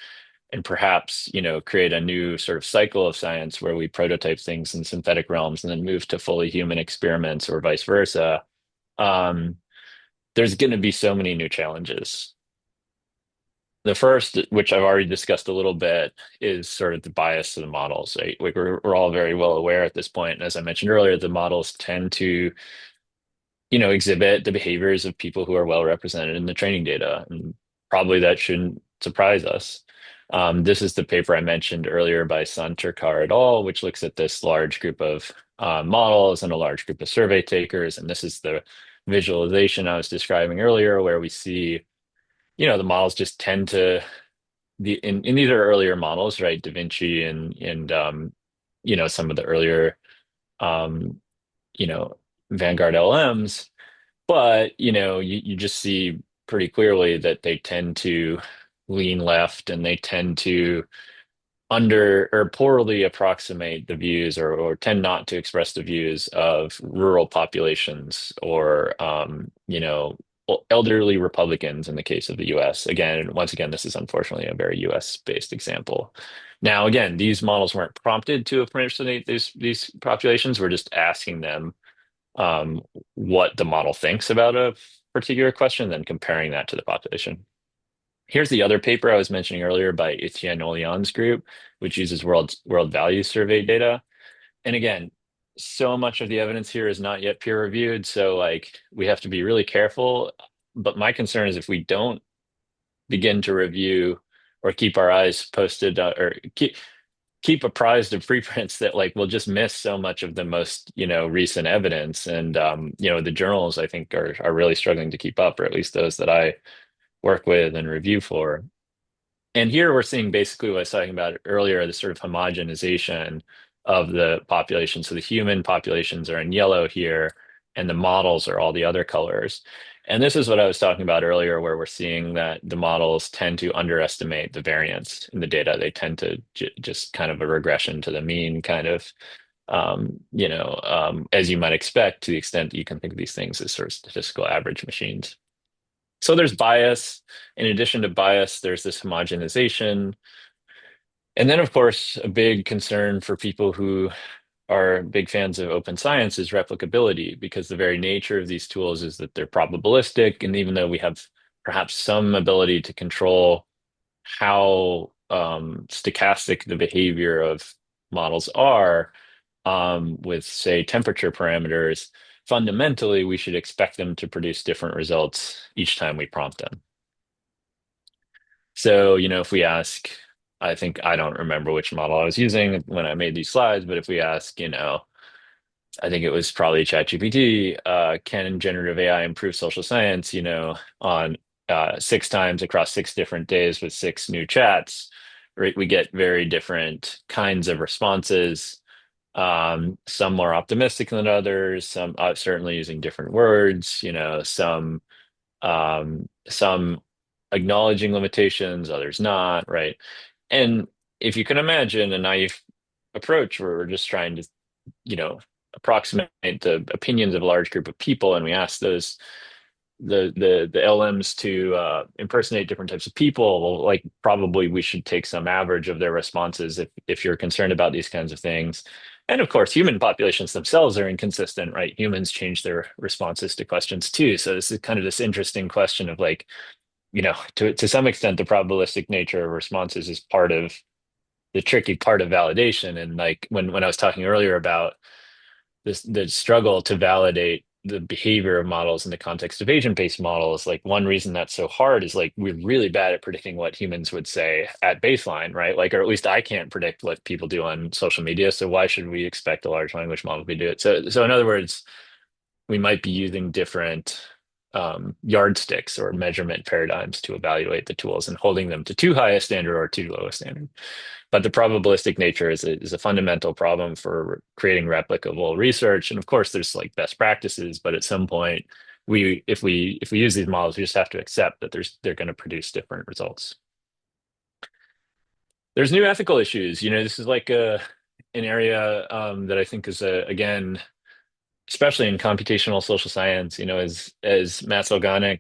and perhaps, create a new sort of cycle of science where we prototype things in synthetic realms and then move to fully human experiments or vice versa. Um, there's going to be so many new challenges. The first, which I've already discussed a little bit, is sort of the bias of the models. Right? Like we're all very well aware at this point. And as I mentioned earlier, the models tend to, exhibit the behaviors of people who are well represented in the training data. And probably that shouldn't surprise us. This is the paper I mentioned earlier by Santurkar et al., which looks at this large group of models and a large group of survey takers. And this is the visualization I was describing earlier, where we see, the models just tend to in these are earlier models, right? Da Vinci and some of the earlier um, you know, Vanguard LMs, but you just see pretty clearly that they tend to lean left and they tend to under or poorly approximate the views or tend not to express the views of rural populations or elderly Republicans in the case of the US. Again, once again, this is unfortunately a very US based example. Now, again, these models weren't prompted to impersonate these populations. We're just asking them um, what the model thinks about a particular question, then comparing that to the population. Here's the other paper I was mentioning earlier by Etienne Olian's group, which uses world value survey data. And again, so much of the evidence here is not yet peer reviewed, so like we have to be really careful. But my concern is if we don't begin to review or keep our eyes posted or keep keep apprised of preprints that like will just miss so much of the most, recent evidence. And the journals I think are really struggling to keep up, or at least those that I work with and review for. And here we're seeing basically what I was talking about earlier, the sort of homogenization of the population. So the human populations are in yellow here, and the models are all the other colors. And this is what I was talking about earlier, where we're seeing that the models tend to underestimate the variance in the data. They tend to just kind of a regression to the mean, kind of, as you might expect, to the extent that you can think of these things as sort of statistical average machines. So there's bias. In addition to bias, there's this homogenization. And then, of course, a big concern for people who are big fans of open science is replicability, because the very nature of these tools is that they're probabilistic. And even though we have perhaps some ability to control how stochastic the behavior of models are, with, say, temperature parameters, fundamentally, we should expect them to produce different results each time we prompt them. So, if we ask, I think I don't remember which model I was using when I made these slides, but if we ask, I think it was probably ChatGPT, can generative AI improve social science, on 6 times across 6 different days with 6 new chats, right? We get very different kinds of responses, some more optimistic than others, some certainly using different words, some acknowledging limitations, others not, right? And if you can imagine a naive approach where we're just trying to, you know, approximate the opinions of a large group of people, and we ask the LMs to impersonate different types of people, well, like probably we should take some average of their responses if you're concerned about these kinds of things. And of course, human populations themselves are inconsistent, right? Humans change their responses to questions too. So this is kind of this interesting question of like, to some extent, the probabilistic nature of responses is part of the tricky part of validation. And like when I was talking earlier about this, the struggle to validate the behavior of models in the context of agent-based models, like one reason that's so hard is like we're really bad at predicting what humans would say at baseline, right? Like, or at least I can't predict what people do on social media. So why should we expect a large language model to do it? So in other words, we might be using different yardsticks or measurement paradigms to evaluate the tools and holding them to too high a standard or too low a standard. But the probabilistic nature is a fundamental problem for creating replicable research. And of course, there's like best practices, but at some point, if we use these models, we just have to accept that they're going to produce different results. There's new ethical issues. This is like an area that I think is again, especially in computational social science. As Matt Solganic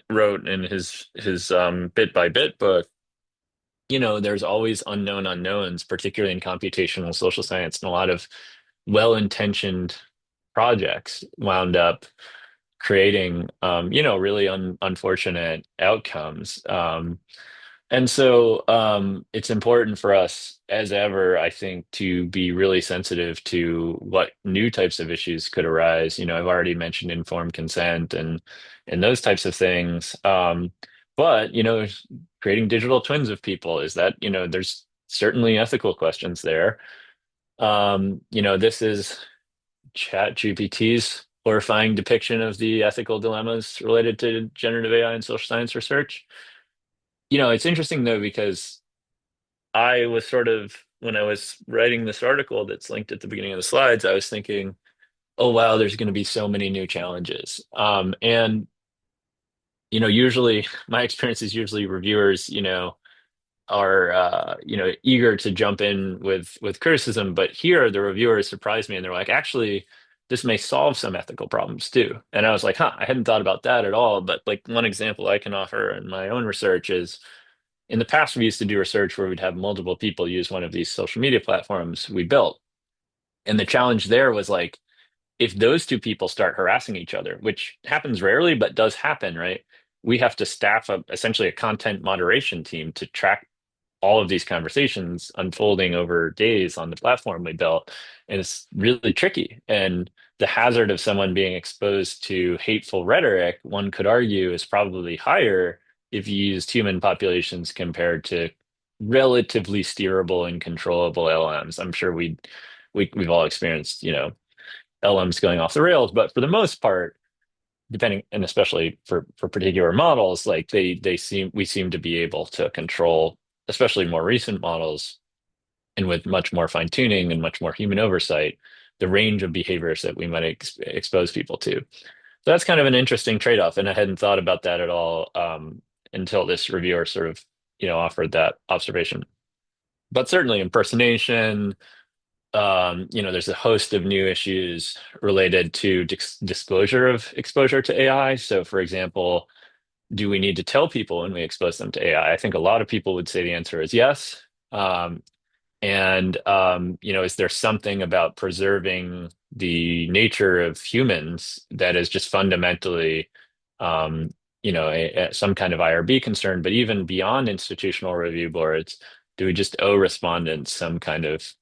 wrote in his bit by bit book, there's always unknown unknowns, particularly in computational social science, and a lot of well-intentioned projects wound up creating, really unfortunate outcomes. And so it's important for us, as ever, I think, to be really sensitive to what new types of issues could arise. I've already mentioned informed consent and those types of things. But creating digital twins of people, is that, there's certainly ethical questions there. This is ChatGPT's horrifying depiction of the ethical dilemmas related to generative AI and social science research. It's interesting though, because I was sort of, when I was writing this article that's linked at the beginning of the slides, I was thinking, oh, wow, there's going to be so many new challenges. And, usually my experience is usually reviewers, are, eager to jump in with criticism. But here, the reviewers surprised me and they're like, actually, this may solve some ethical problems too. And I was like, huh, I hadn't thought about that at all. But like one example I can offer in my own research is, in the past, we used to do research where we'd have multiple people use one of these social media platforms we built. And the challenge there was like, if those two people start harassing each other, which happens rarely, but does happen, right? We have to staff essentially a content moderation team to track all of these conversations unfolding over days on the platform we built. And it's really tricky. And the hazard of someone being exposed to hateful rhetoric, one could argue, is probably higher if you used human populations compared to relatively steerable and controllable LMs. I'm sure we've all experienced, LMs going off the rails, but for the most part, depending and especially for particular models, like we seem to be able to control, especially more recent models, and with much more fine tuning and much more human oversight, the range of behaviors that we might expose people to. So that's kind of an interesting trade-off, and I hadn't thought about that at all until this reviewer sort of, offered that observation. But certainly impersonation, there's a host of new issues related to disclosure of exposure to AI. So, for example, do we need to tell people when we expose them to AI? I think a lot of people would say the answer is yes. Is there something about preserving the nature of humans that is just fundamentally, um, some kind of IRB concern? But even beyond institutional review boards, do we just owe respondents some kind of,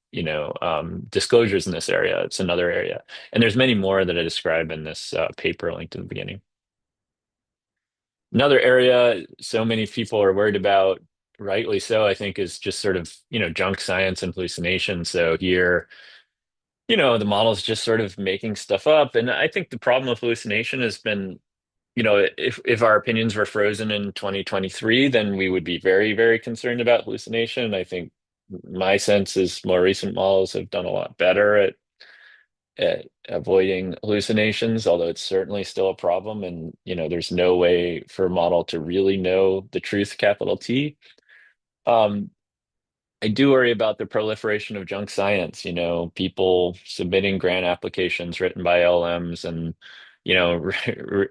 disclosures in this area? It's another area. And there's many more that I describe in this paper linked in the beginning. Another area so many people are worried about, rightly so, I think, is just sort of, junk science and hallucination. So here, the model's just sort of making stuff up. And I think the problem with hallucination has been, if our opinions were frozen in 2023, then we would be very, very concerned about hallucination. I think my sense is more recent models have done a lot better at avoiding hallucinations, although it's certainly still a problem. And, there's no way for a model to really know the truth, capital T. Um, I do worry about the proliferation of junk science, people submitting grant applications written by LMs and,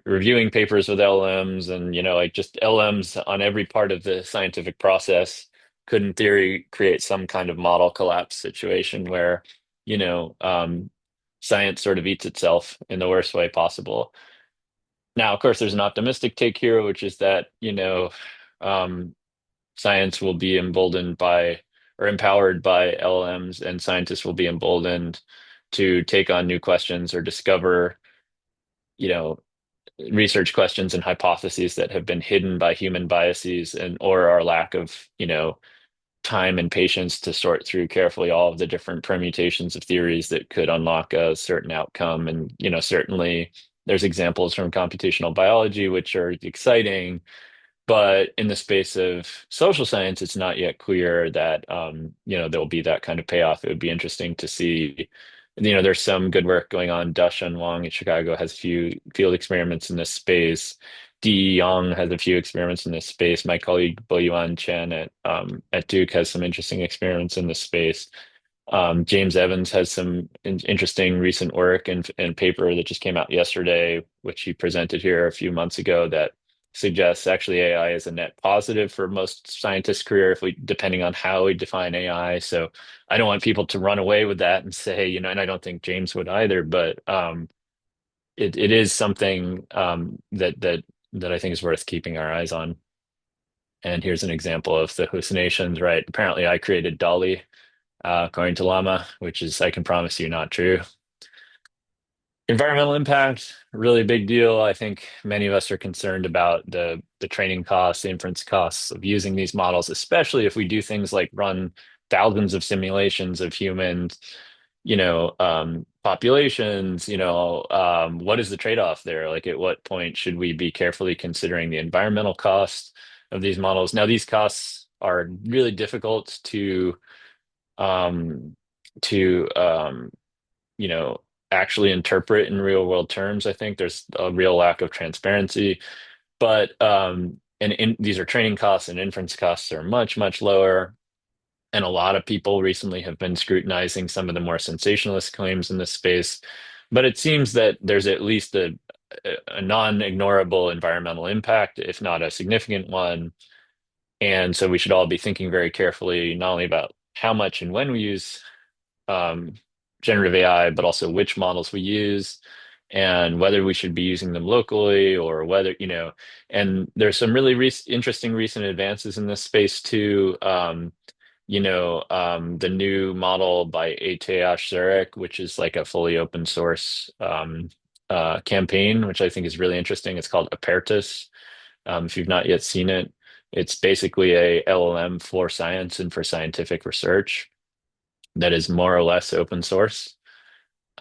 reviewing papers with LMs and, like just LMs on every part of the scientific process could, in theory, create some kind of model collapse situation where, you know, um, science sort of eats itself in the worst way possible. Now, of course, there's an optimistic take here, which is that, um, science will be emboldened by or empowered by LLMs, and scientists will be emboldened to take on new questions or discover, you know, research questions and hypotheses that have been hidden by human biases and or our lack of, time and patience to sort through carefully all of the different permutations of theories that could unlock a certain outcome. And, certainly there's examples from computational biology which are exciting, but in the space of social science, it's not yet clear that there'll be that kind of payoff. It would be interesting to see. There's some good work going on. Dashun Wang in Chicago has a few field experiments in this space. Di Yang has a few experiments in this space. My colleague Boyuan Chen at Duke has some interesting experiments in this space. James Evans has some interesting recent work and paper that just came out yesterday, which he presented here a few months ago, that suggests actually AI is a net positive for most scientists' career if we depending on how we define AI. So I don't want people to run away with that and say, and I don't think James would either, but it is something that I think is worth keeping our eyes on. And here's an example of the hallucinations, right? Apparently I created Dolly, according to Llama, which is, I can promise you, not true. Environmental impact, really big deal. I think many of us are concerned about the training costs, the inference costs of using these models, especially if we do things like run thousands of simulations of humans, populations, what is the trade-off there? Like at what point should we be carefully considering the environmental costs of these models? Now, these costs are really difficult um, to actually interpret in real world terms. I think there's a real lack of transparency, but these are training costs, and inference costs are much, much lower. And a lot of people recently have been scrutinizing some of the more sensationalist claims in this space. But it seems that there's at least a non-ignorable environmental impact, if not a significant one. And so we should all be thinking very carefully, not only about how much and when we use um, generative AI, but also which models we use and whether we should be using them locally or whether, and there's some really interesting recent advances in this space too. The new model by Ateash Zurich, which is like a fully open source campaign, which I think is really interesting. It's called Apertus. If you've not yet seen it. It's basically a LLM for science and for scientific research that is more or less open source.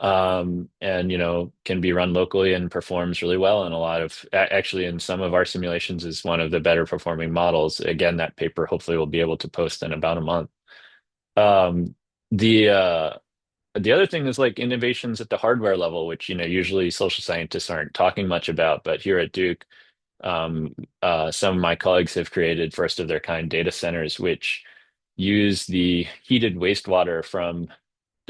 And can be run locally and performs really well in a lot of actually in some of our simulations is one of the better performing models. Again, that paper hopefully will be able to post in about a month. Um, the the other thing is like innovations at the hardware level, which usually social scientists aren't talking much about, but here at Duke, um, some of my colleagues have created first of their kind data centers, which use the heated wastewater from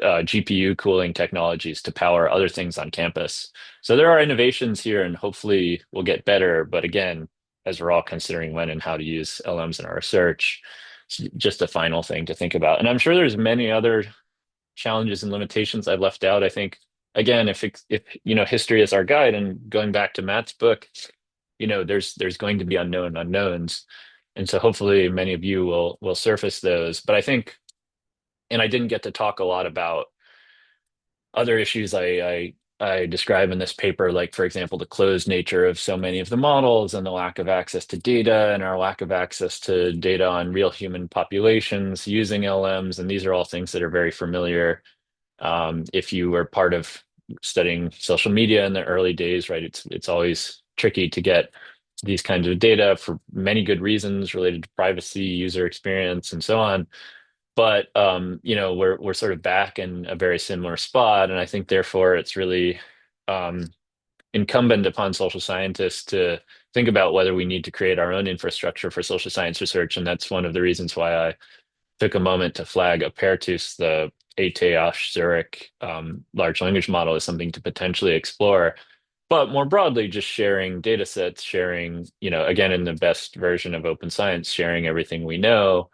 GPU cooling technologies to power other things on campus. So there are innovations here, and hopefully we'll get better. But again, as we're all considering when and how to use LMs in our research, it's just a final thing to think about. And I'm sure there's many other challenges and limitations I've left out. I think again, if history is our guide, and going back to Matt's book, there's going to be unknown unknowns, and so hopefully many of you will surface those. But I think, and I didn't get to talk a lot about other issues I describe in this paper, like for example, the closed nature of so many of the models and the lack of access to data and our lack of access to data on real human populations using LMs. And these are all things that are very familiar. If you were part of studying social media in the early days, right, it's always tricky to get these kinds of data for many good reasons related to privacy, user experience, and so on. But we're sort of back in a very similar spot, and I think therefore it's really um, incumbent upon social scientists to think about whether we need to create our own infrastructure for social science research, and that's one of the reasons why I took a moment to flag Apertus, the ATH Zurich large language model, as something to potentially explore. But more broadly, just sharing data sets, sharing, again, in the best version of open science, sharing everything we know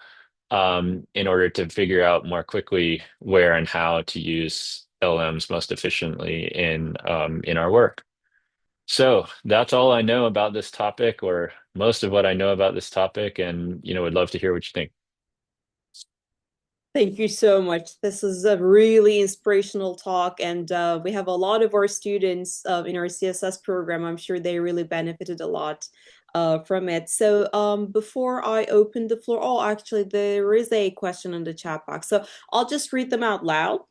in order to figure out more quickly where and how to use LMs most efficiently in our work. So that's all I know about this topic, or most of what I know about this topic, and would love to hear what you think. Thank you so much. This is a really inspirational talk, and we have a lot of our students in our CSS program. I'm sure they really benefited a lot from it. So before I open the floor, oh, actually, there is a question in the chat box. So I'll just read them out loud,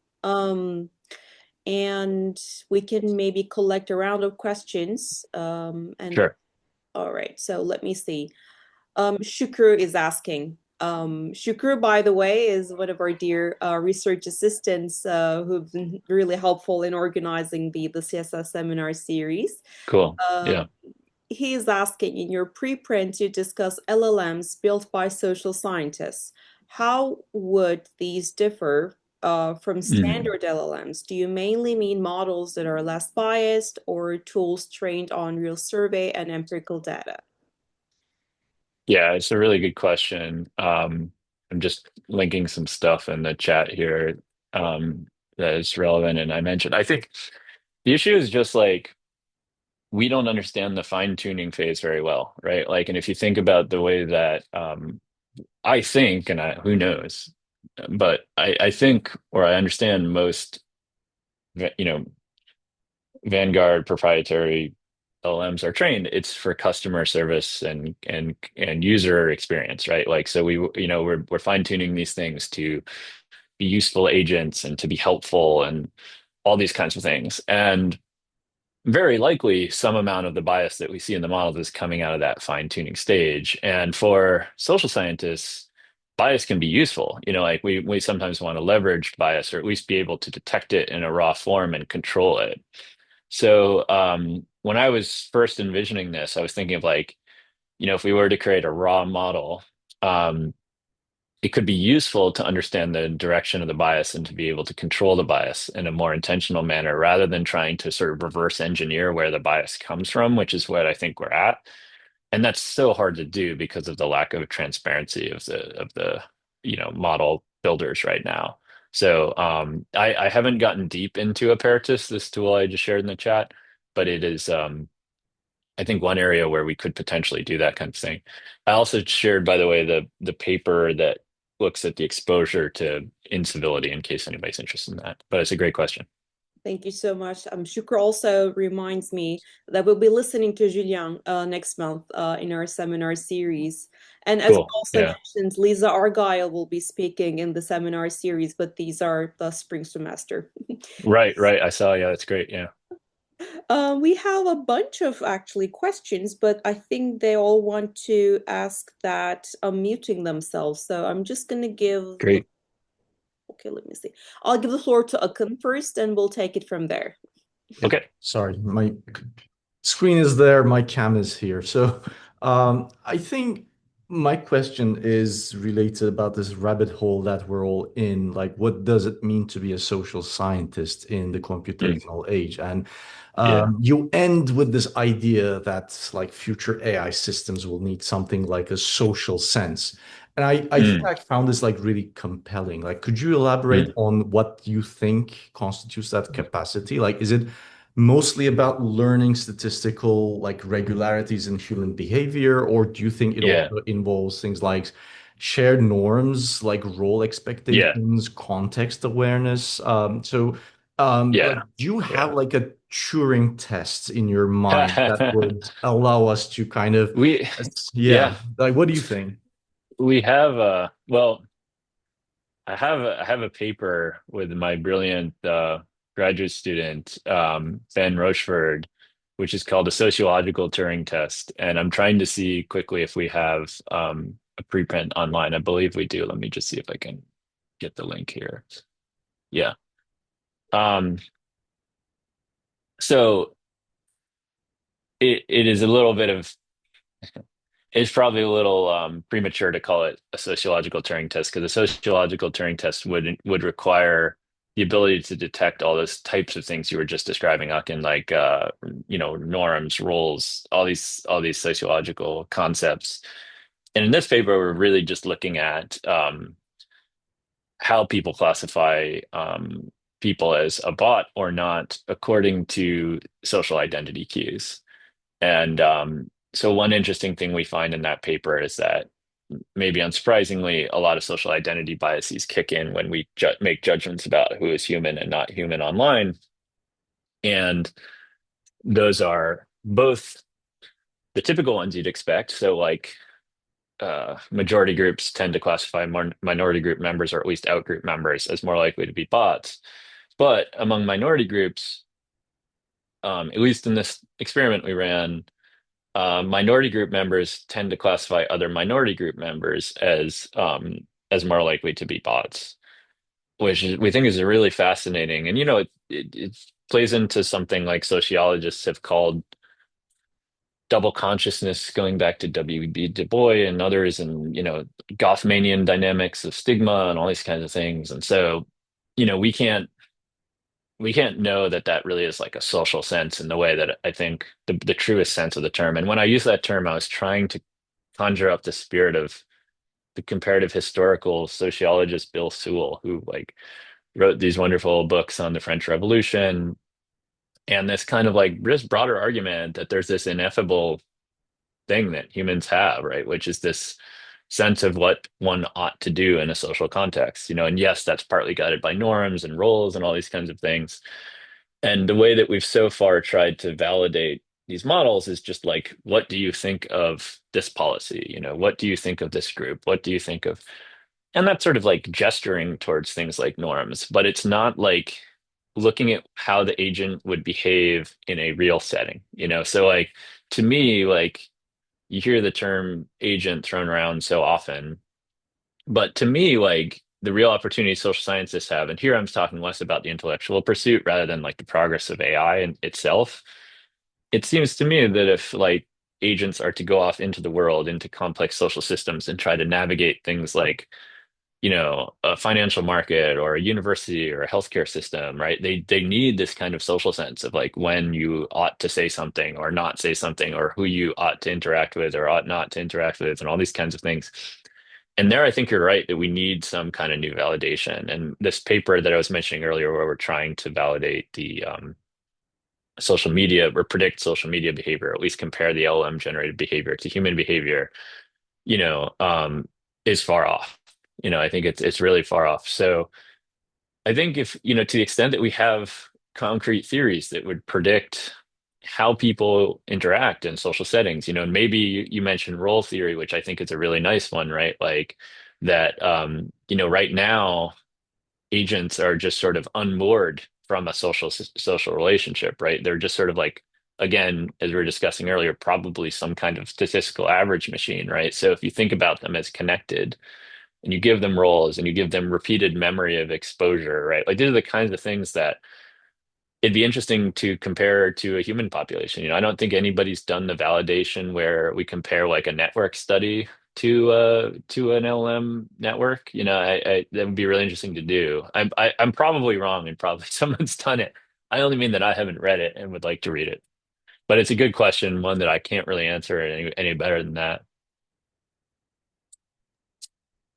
and we can maybe collect a round of questions. And Sure. all right, so let me see. Shukru is asking. Shukru, by the way, is one of our dear research assistants who've been really helpful in organizing the CSS seminar series. Cool. Uh, Yeah. he is asking, in your preprint, you discuss LLMs built by social scientists. How would these differ from Mhm. standard LLMs? Do you mainly mean models that are less biased or tools trained on real survey and empirical data? Yeah, it's a really good question. I'm just linking some stuff in the chat here that is relevant, and I mentioned. I think the issue is just like we don't understand the fine-tuning phase very well, right? Like, and if you think about the way that I think, and who knows, but I think, or I understand most, you know, Vanguard proprietary LMs are trained, it's for customer service and user experience, right? Like, so we're fine-tuning these things to be useful agents and to be helpful and all these kinds of things. And very likely some amount of the bias that we see in the models is coming out of that fine-tuning stage. And for social scientists, bias can be useful. Like we sometimes want to leverage bias or at least be able to detect it in a raw form and control it. So when I was first envisioning this, I was thinking of like, if we were to create a raw model, um, it could be useful to understand the direction of the bias and to be able to control the bias in a more intentional manner rather than trying to sort of reverse engineer where the bias comes from, which is what I think we're at. And that's so hard to do because of the lack of transparency of the model builders right now. So I haven't gotten deep into Apparatus, this tool I just shared in the chat, but it is I think one area where we could potentially do that kind of thing. I also shared, by the way, the paper that looks at the exposure to incivility in case anybody's interested in that. But it's a great question. Thank you so much. Shukra also reminds me that we'll be listening to Julian next month in our seminar series. And as we Cool. also Yeah. mentioned, Lisa Argyle will be speaking in the seminar series, but these are the spring semester. Right, right. I saw. Yeah, that's great. Yeah. We have a bunch of actually questions, but I think they all want to ask that unmuting themselves. So I'm just going to give the, Great. okay, let me see. I'll give the floor to Akın first, and we'll take it from there. It, Okay. sorry, my screen is there, my cam is here. So I think my question is related about this rabbit hole that we're all in. Like, what does it mean to be a social scientist in the Mm, computational age? And yeah. you end with this idea that like future AI systems will need something like a social sense. And I think Mm, I found this like really compelling. Like, could you elaborate mm, on what you think constitutes that capacity? Like, is it mostly about learning statistical like regularities in human behavior, or do you think it yeah. also involves things like shared norms, like role Yeah. expectations, context awareness? Like, Yeah. do you have Yeah. like a Turing test in your mind that would allow us to kind of, We, yeah, yeah, like, what do you think? we have well, I have a paper with my brilliant graduate student Ben Rocheford, which is called a sociological Turing test, and I'm trying to see quickly if we have a preprint online. I believe we do. Let me just see if I can get the link here. Yeah. Um, so it is a little bit of it's probably a little premature to call it a sociological Turing test because a sociological Turing test would require the ability to detect all those types of things you were just describing, Akin, like norms, roles, all these sociological concepts. And in this paper, we're really just looking at how people classify people as a bot or not according to social identity cues. And so one interesting thing we find in that paper is that maybe unsurprisingly, a lot of social identity biases kick in when we ju make judgments about who is human and not human online. And those are both the typical ones you'd expect. So like majority groups tend to classify minority group members or at least outgroup members as more likely to be bots. But among minority groups, at least in this experiment we ran, minority group members tend to classify other minority group members as more likely to be bots, we think is really fascinating. And it plays into something like sociologists have called double consciousness, going back to W.B. Du Bois and others, and Goffmanian dynamics of stigma and all these kinds of things. And so, you know, we can't know that that really is like a social sense in the way that I think the truest sense of the term. And when I use that term, I was trying to conjure up the spirit of the comparative historical sociologist Bill Sewell, who like wrote these wonderful books on the French Revolution and this kind of like this broader argument that there's this ineffable thing that humans have, right? Which is this sense of what one ought to do in a social context, and yes, that's partly guided by norms and roles and all these kinds of things. And the way that we've so far tried to validate these models is just like, what do you think of this policy? What do you think of this group? What do you think of and that's sort of like gesturing towards things like norms, but it's not like looking at how the agent would behave in a real setting, So like to me, like you hear the term agent thrown around so often, but to me, like the real opportunity social scientists have, and here I'm talking less about the intellectual pursuit rather than like the progress of AI in itself. It seems to me that if like agents are to go off into the world, into complex social systems and try to navigate things like a financial market or a university or a healthcare system, right? They need this kind of social sense of like when you ought to say something or not say something, or who you ought to interact with or ought not to interact with, and all these kinds of things. And there, I think you're right that we need some kind of new validation. And this paper that I was mentioning earlier, where we're trying to validate the social media or predict social media behavior, or at least compare the LLM generated behavior to human behavior, you know, um, is far off. I think it's really far off. So I think if, to the extent that we have concrete theories that would predict how people interact in social settings. And maybe you mentioned role theory, which I think is a really nice one, right? Like that, right now agents are just sort of unmoored from a social relationship, right? They're just sort of like, again, as we were discussing earlier, probably some kind of statistical average machine, right? So if you think about them as connected and you give them roles and you give them repeated memory of exposure, right? Like these are the kinds of things that it'd be interesting to compare to a human population. I don't think anybody's done the validation where we compare like a network study to an LM network. That would be really interesting to do. I'm probably wrong and probably someone's done it. I only mean that I haven't read it and would like to read it. But it's a good question, one that I can't really answer any better than that.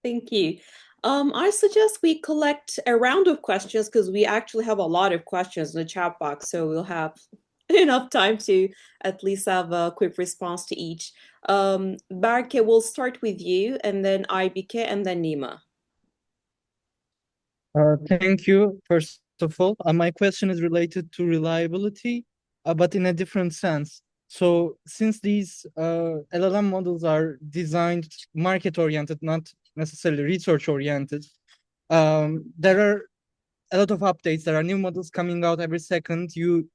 Thank you. I suggest we collect a round of questions because we actually have a lot of questions in the chat box, so we'll have enough time to at least have a quick response to each. Berke, we'll start with you, and then Aybike, and then Nima. Thank you. First of all, my question is related to reliability, but in a different sense. So since these LLM models are designed market-oriented, not necessarily research-oriented, there are a lot of updates. There are new models coming out every second. You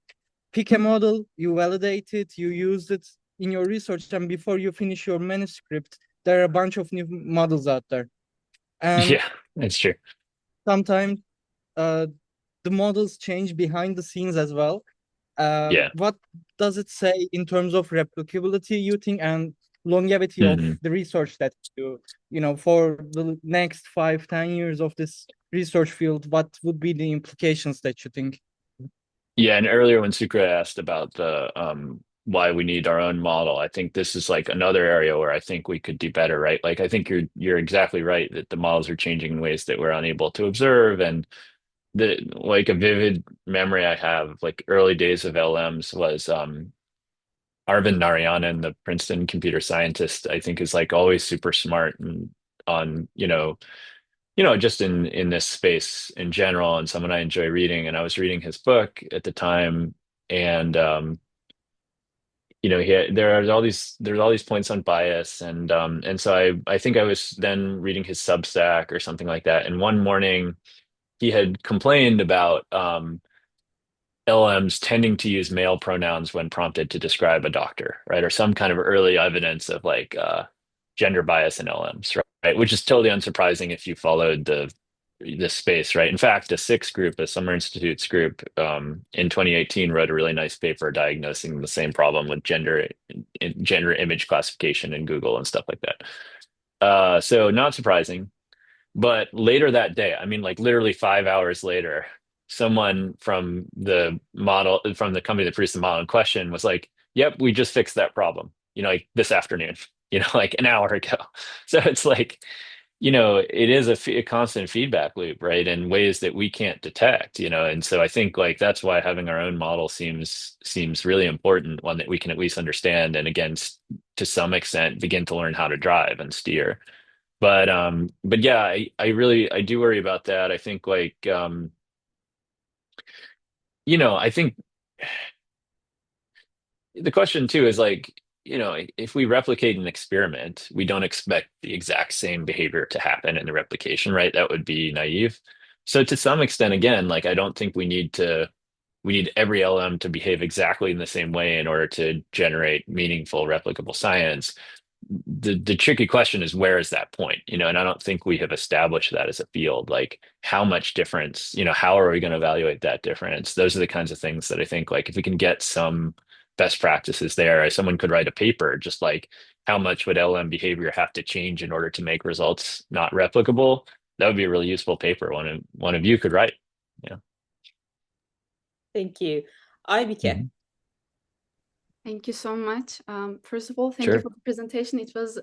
pick a model, you validate it, you use it in your research, and before you finish your manuscript, there are a bunch of new models out there. And Yeah, that's true. sometimes the models change behind the scenes as well. Yeah. What does it say in terms of replicability, you think, and longevity of Mhm. the research that you do? For the next 5-10 years of this research field, what would be the implications that you think? Yeah, and earlier when Sukra asked about the why we need our own model, I think this is like another area where I think we could do better, right? Like I think you're exactly right that the models are changing in ways that we're unable to observe. And the like a vivid memory I have, like early days of LMs was Arvind Narayanan, the Princeton computer scientist, I think is like always super smart and on, just in this space in general, and someone I enjoy reading. And I was reading his book at the time, and there's all these points on bias, and so I think I was then reading his Substack or something like that. And one morning he had complained about LMs tending to use male pronouns when prompted to describe a doctor, right? Or some kind of early evidence of like gender bias in LMs, right? Which is totally unsurprising if you followed this space, right? In fact, a six group, a Summer Institute's group, in 2018 wrote a really nice paper diagnosing the same problem with gender image classification in Google and stuff like that. So not surprising. But later that day, I mean, like literally 5 hours later, someone from the company that produced the model in question was like, "Yep, we just fixed that problem, like this afternoon, like an hour ago." So it's like, it is a constant feedback loop, right? In ways that we can't detect, and so I think like that's why having our own model seems really important, one that we can at least understand, and again, to some extent, begin to learn how to drive and steer. But yeah, I do worry about that. I think like I think the question too is like, if we replicate an experiment, we don't expect the exact same behavior to happen in the replication, right? That would be naive. So to some extent, again, like I don't think we need every LM to behave exactly in the same way in order to generate meaningful replicable science. The tricky question is, where is that point, and I don't think we have established that as a field. Like how much difference, how are we going to evaluate that difference? Those are the kinds of things that I think like if we can get some best practices there, someone could write a paper just like how much would LM behavior have to change in order to make results not replicable. That would be a really useful paper, one of you could write. Yeah. Thank you. Aybike. Mhm. Thank you so much. First of all, thank you Sure. for the presentation. It was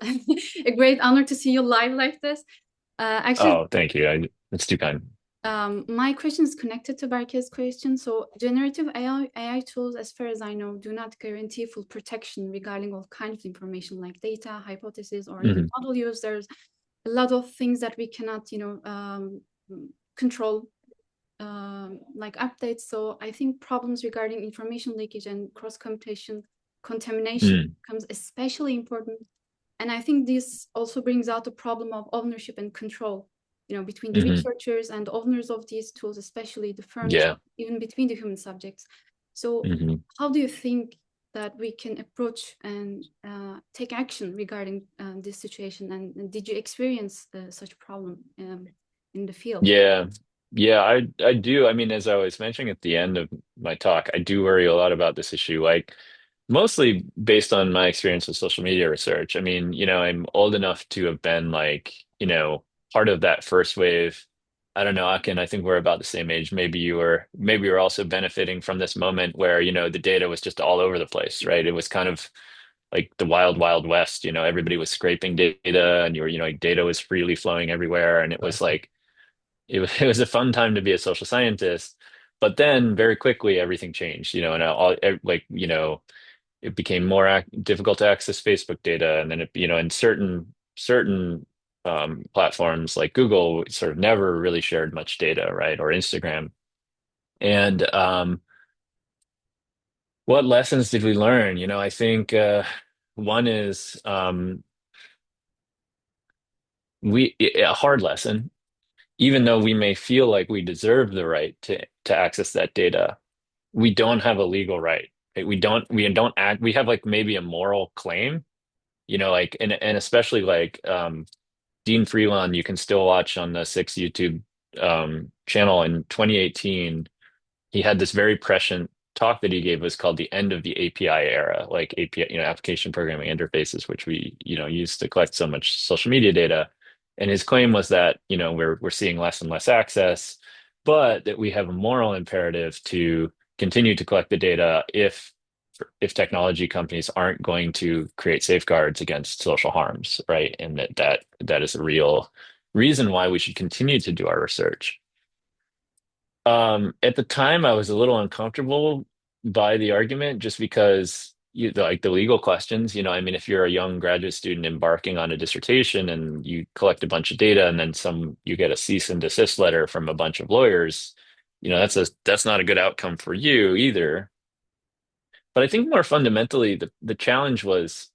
a great honor to see you live like this. Actually, Oh, thank you. That's too kind. my question is connected to Berke's question. So generative AI tools, as far as I know, do not guarantee full protection regarding all kinds of information like data, hypothesis, or even Mhm. model use. There's a lot of things that we cannot, control like updates. So I think problems regarding information leakage and contamination Mm. becomes especially important. And I think this also brings out the problem of ownership and control, between the Hmm. researchers and owners of these tools, especially the firms, Yeah. even between the human subjects. So Hmm. how do you think that we can approach and take action regarding this situation? And did you experience such a problem in the field? Yeah. Yeah, I do. I mean, as I was mentioning at the end of my talk, I do worry a lot about this issue, like mostly based on my experience with social media research. I mean, I'm old enough to have been like, part of that first wave. I don't know, Akin, I think we're about the same age. Maybe you were also benefiting from this moment where, the data was just all over the place, right? It was kind of like the wild, wild west, everybody was scraping data and like data was freely flowing everywhere. And it was Exactly. like, it was a fun time to be a social scientist, but then very quickly everything changed, and like, it became more difficult to access Facebook data, and then in certain platforms like Google sort of never really shared much data, right? Or Instagram. And what lessons did we learn? I think one is a hard lesson, even though we may feel like we deserve the right to access that data, we don't have a legal right. Right? We don't act, we have like maybe a moral claim, like, and especially like Dean Freelon, you can still watch on the Six YouTube channel in 2018. He had this very prescient talk that he gave was called the end of the API era, like API, application programming interfaces, which we, use to collect so much social media data. And his claim was that, we're seeing less and less access, but that we have a moral imperative to continue to collect the data if technology companies aren't going to create safeguards against social harms, right? And that is a real reason why we should continue to do our research. At the time, I was a little uncomfortable by the argument just because like the legal questions, I mean, if you're a young graduate student embarking on a dissertation and you collect a bunch of data and then you get a cease and desist letter from a bunch of lawyers, that's not a good outcome for you either. But I think more fundamentally, the challenge was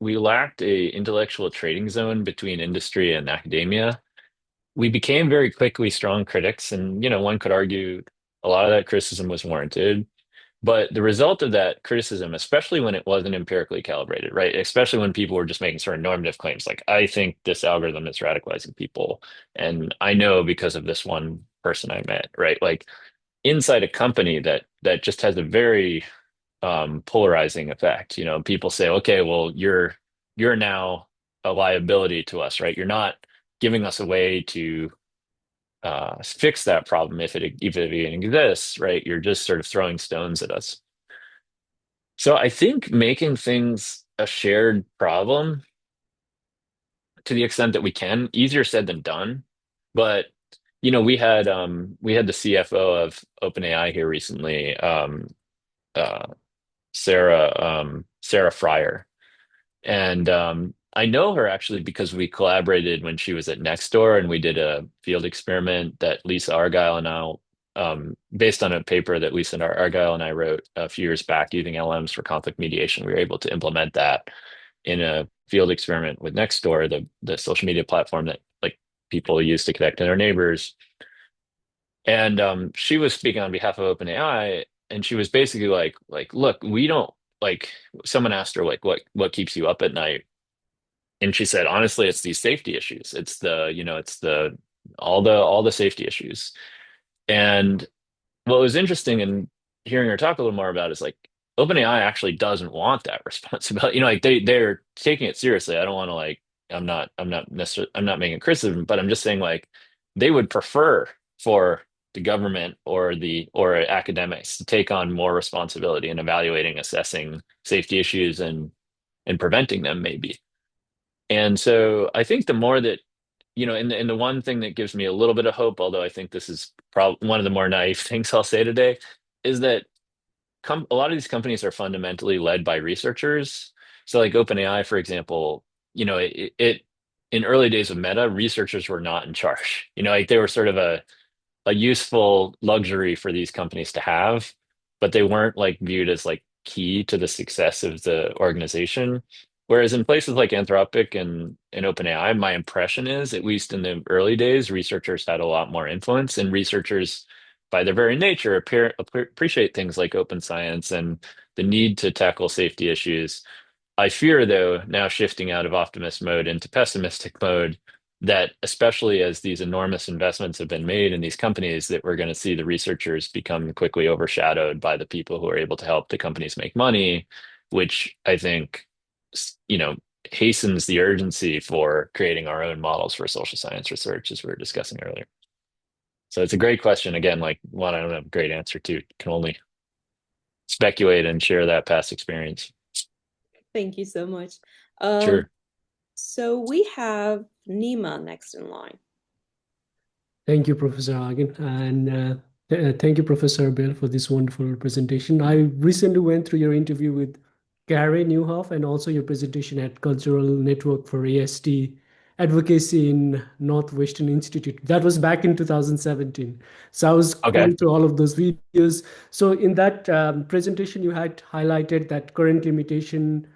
we lacked a intellectual trading zone between industry and academia. We became very quickly strong critics, and one could argue a lot of that criticism was warranted. But the result of that criticism, especially when it wasn't empirically calibrated, right? Especially when people were just making sort of normative claims, like I think this algorithm is radicalizing people, and I know because of this one person I met, right? Like inside a company that just has a very polarizing effect. People say, okay, well, you're now a liability to us, right? You're not giving us a way to fix that problem if it exists, right? You're just sort of throwing stones at us. So I think making things a shared problem to the extent that we can, easier said than done. But we had the CFO of OpenAI here recently, uh, Sarah Fryer. And I know her actually because we collaborated when she was at Nextdoor and we did a field experiment that Lisa Argyle and based on a paper that Argyle and I wrote a few years back using LMs for conflict mediation. We were able to implement that in a field experiment with Nextdoor, the social media platform that like people use to connect to their neighbors. And she was speaking on behalf of OpenAI, and she was basically look, we don't like. Someone asked her like, what keeps you up at night? And she said, honestly, it's these safety issues. It's all the safety issues. And what was interesting in hearing her talk a little more about is like OpenAI actually doesn't want that responsibility. Like they're taking it seriously. I don't want to like I'm not making a criticism, but I'm just saying like they would prefer for the government or academics to take on more responsibility in evaluating, assessing safety issues and preventing them maybe. And so I think the more that and the one thing that gives me a little bit of hope, although I think this is probably one of the more naive things I'll say today, is that a lot of these companies are fundamentally led by researchers. So, like OpenAI, for example, it in early days of Meta, researchers were not in charge. Like they were sort of a useful luxury for these companies to have, but they weren't like viewed as like key to the success of the organization. Whereas in places like Anthropic and OpenAI, my impression is, at least in the early days, researchers had a lot more influence, and researchers, by their very nature, appreciate things like open science and the need to tackle safety issues. I fear, though, now shifting out of optimist mode into pessimistic mode, that especially as these enormous investments have been made in these companies, that we're going to see the researchers become quickly overshadowed by the people who are able to help the companies make money, which I think, you know, hastens the urgency for creating our own models for social science research, as we were discussing earlier. So it's a great question. Again, like one I don't have a great answer to, can only speculate and share that past experience. Thank you so much. Um, Sure. so we have Nima next in line. Thank you, Professor Hagen, and thank you, Professor Bell, for this wonderful presentation. I recently went through your interview with Gary Newhoff and also your presentation at Cultural Network for AST Advocacy in Northwestern Institute. That was back in 2017. So I was Okay. going through all of those videos. So in that presentation, you had highlighted that current limitation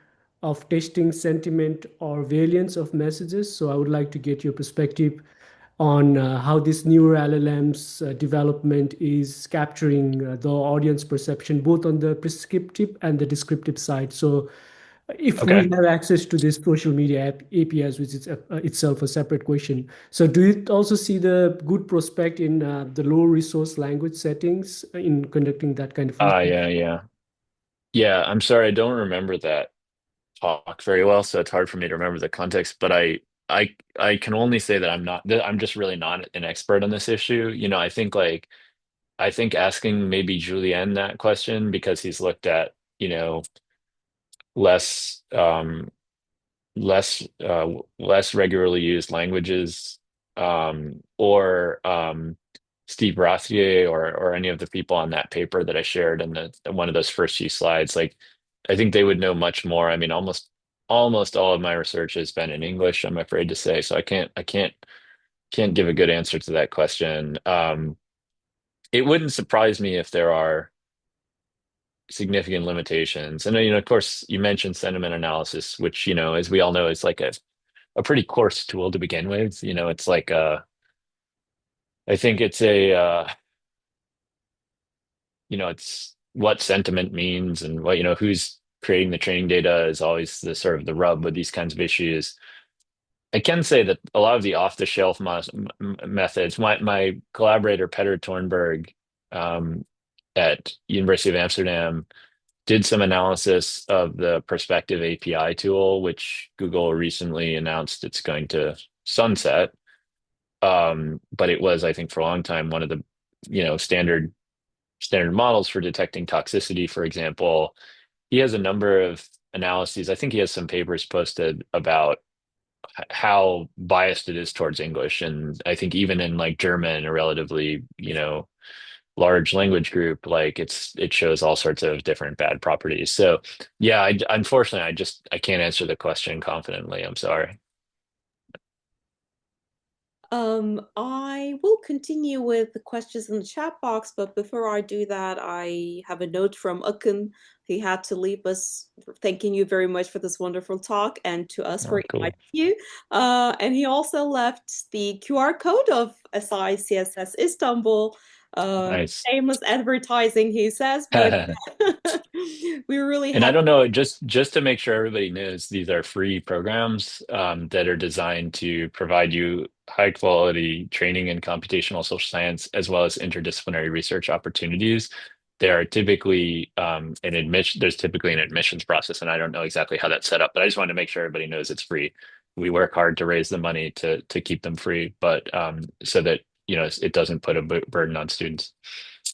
of testing sentiment or variance of messages. So I would like to get your perspective on how this newer LLM's development is capturing the audience perception, both on the prescriptive and the descriptive side. So if we Okay. have access to this social media APIs, which is itself a separate question. So do you also see the good prospect in the low resource language settings in conducting that kind of research? Yeah. Yeah, I'm sorry, I don't remember that talk very well, so it's hard for me to remember the context, but I can only say that I'm just really not an expert on this issue. You know, I think asking maybe Julien that question, because he's looked at, you know, less less regularly used languages, or Steve Rothie, or any of the people on that paper that I shared in one of those first few slides. Like, I think they would know much more. I mean, almost all of my research has been in English, I'm afraid to say, so I can't give a good answer to that question. It wouldn't surprise me if there are significant limitations. And, you know, of course, you mentioned sentiment analysis, which, you know, as we all know, is like a pretty coarse tool to begin with. You know, it's like I think it's you know, it's what sentiment means, and what, you know, who's creating the training data is always the sort of the rub with these kinds of issues. I can say that a lot of the off-the-shelf methods, my collaborator Petter Tornberg, um, at University of Amsterdam, did some analysis of the Perspective API tool, which Google recently announced it's going to sunset. But it was, I think, for a long time, one of the, you know, standard models for detecting toxicity, for example. He has a number of analyses. I think he has some papers posted about how biased it is towards English. And I think even in like German, a relatively, you know, large language group, like it shows all sorts of different bad properties. So yeah, unfortunately, I can't answer the question confidently. I'm sorry. I will continue with the questions in the chat box, but before I do that, I have a note from Akın. He had to leave us, thanking you very much for this wonderful talk, and to us for Oh, cool. inviting you. And he also left the QR code of SI CSS Istanbul. Nice. Shameless advertising, he says, but we're really And I happy. don't know, just to make sure everybody knows, these are free programs, that are designed to provide you high quality training in computational social science, as well as interdisciplinary research opportunities. There are typically, there's typically an admissions process, and I don't know exactly how that's set up, but I just wanted to make sure everybody knows it's free. We work hard to raise the money to keep them free, but so that, you know, it doesn't put a burden on students.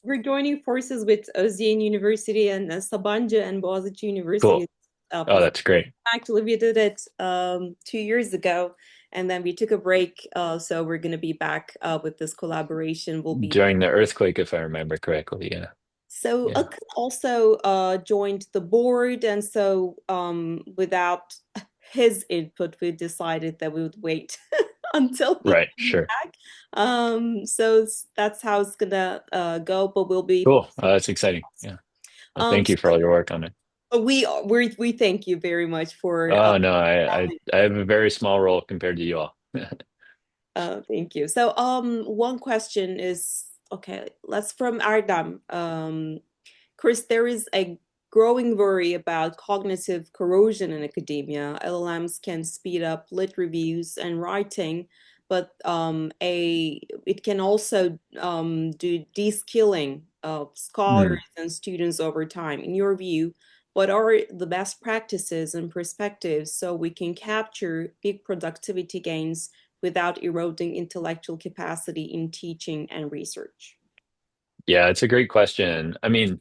We're joining forces with Özyeğin University and Sabancı and Boğaziçi University. Cool. Oh, that's great. Actually, we did it 2 years ago, and then we took a break. So we're going to be back with this collaboration. We'll be During the earthquake, if I remember correctly. Yeah. so Yeah. Akın also joined the board, and so without his input, we decided that we would wait until he Right. came Sure. back. So that's how it's gonna go, but we'll be Cool. That's exciting. Yeah. Well, thank you for all your work on it. we thank you very much for Oh no, I have a very small role compared to you all. thank you. So one question is okay, let's from Ardam. Chris, there is a growing worry about cognitive corrosion in academia. LLMs can speed up lit reviews and writing, but it can also do de-skilling of scholars and students over time. In your view, what are the best practices and perspectives so we can capture big productivity gains without eroding intellectual capacity in teaching and research? Yeah, it's a great question. I mean,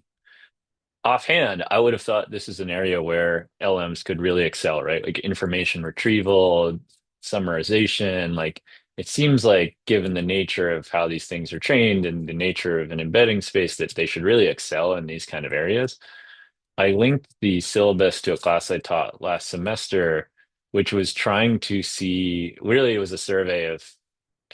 offhand, I would have thought this is an area where LMs could really excel, right? Like information retrieval, summarization, like it seems like given the nature of how these things are trained and the nature of an embedding space that they should really excel in these kind of areas. I linked the syllabus to a class I taught last semester, which was trying to see, really, it was a survey of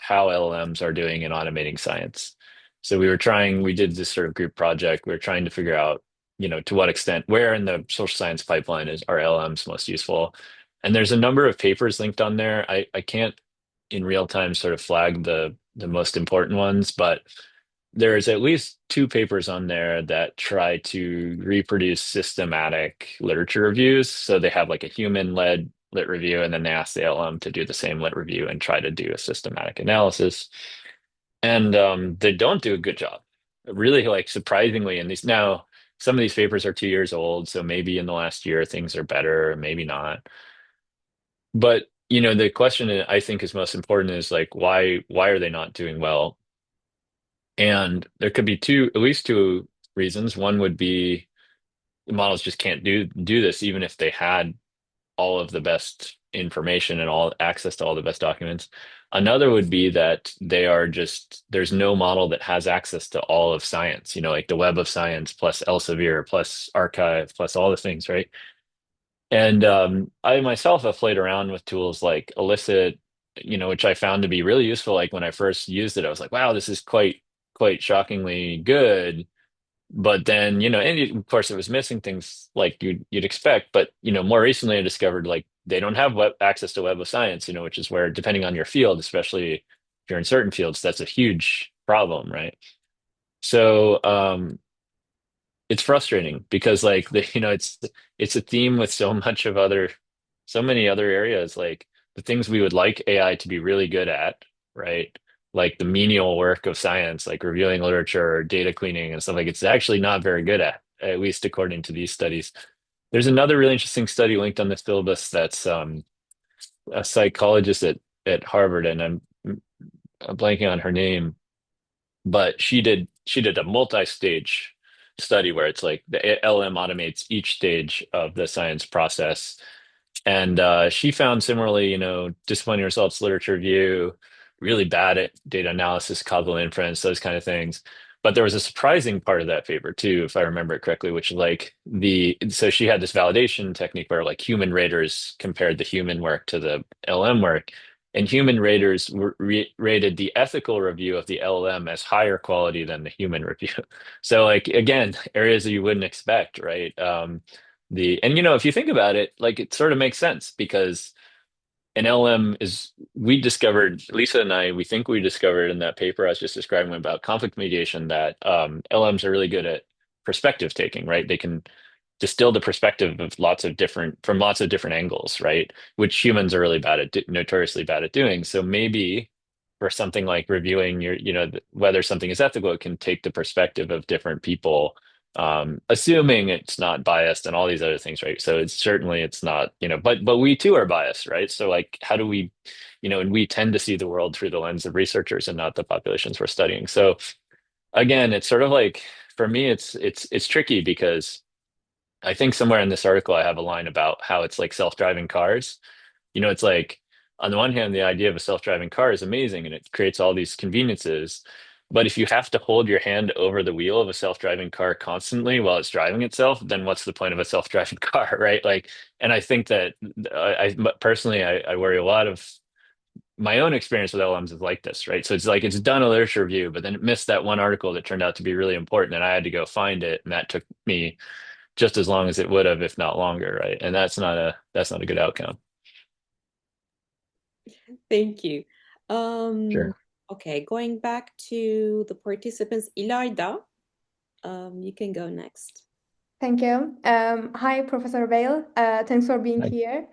how LLMs are doing in automating science. So we did this sort of group project. We were trying to figure out, to what extent, where in the social science pipeline are LLMs most useful. And there's a number of papers linked on there. I can't in real time sort of flag the most important ones, but there's at least two papers on there that try to reproduce systematic literature reviews. So they have like a human-led lit review, and then they ask the LM to do the same lit review and try to do a systematic analysis. And they don't do a good job. Really, like surprisingly, in these now, some of these papers are 2 years old, so maybe in the last year things are better, maybe not. But the question that I think is most important is like why are they not doing well? And there could be at least two reasons. One would be the models just can't do this, even if they had all of the best information and all access to all the best documents. Another would be that there's no model that has access to all of science, like the Web of Science plus Elsevier plus Archive plus all the things, right? And I myself have played around with tools like Elicit, which I found to be really useful. Like when I first used it, I was like, wow, this is quite shockingly good. But then, of course, it was missing things like you'd expect. But more recently, I discovered like they don't have access to Web of Science, which is where, depending on your field, especially if you're in certain fields, that's a huge problem, right? So it's frustrating because like it's a theme with so many other areas, like the things we would like AI to be really good at, right? Like the menial work of science, like reviewing literature or data cleaning and stuff, like it's actually not very good at least according to these studies. There's another really interesting study linked on this syllabus that's a psychologist at Harvard, and I'm blanking on her name, but she did a multi-stage study where it's like the LM automates each stage of the science process. And she found similarly, disappointing results, literature review, really bad at data analysis, causal inference, those kind of things. But there was a surprising part of that paper too, if I remember it correctly, which is like so she had this validation technique where like human raters compared the human work to the LM work. And human raters rated the ethical review of the LLM as higher quality than the human review. So like again, areas that you wouldn't expect, right? And if you think about it, like it sort of makes sense because an LM we discovered, Lisa and I, we think we discovered in that paper I was just describing about conflict mediation that LMs are really good at perspective taking, right? They can distill the perspective of from lots of different angles, right? Which humans are really notoriously bad at doing. So maybe for something like reviewing whether something is ethical, it can take the perspective of different people, assuming it's not biased and all these other things, right? So it's not, but we too are biased, right? So like, how do we, and we tend to see the world through the lens of researchers and not the populations we're studying. So again, it's sort of like, for me, it's tricky because I think somewhere in this article, I have a line about how it's like self-driving cars. It's like on the one hand, the idea of a self-driving car is amazing and it creates all these conveniences. But if you have to hold your hand over the wheel of a self-driving car constantly while it's driving itself, then what's the point of a self-driving car, right? Like, and I think that personally, I worry a lot of my own experience with LLMs is like this, right? So it's like it's done a literature review, but then it missed that one article that turned out to be really important, and I had to go find it, and that took me just as long as it would have, if not longer, right? And that's not a good outcome. Thank you. Um, Sure. okay, going back to the participants, Ilayda, you can go next. Thank you. Hi, Professor Bale. Thanks for being Right. here.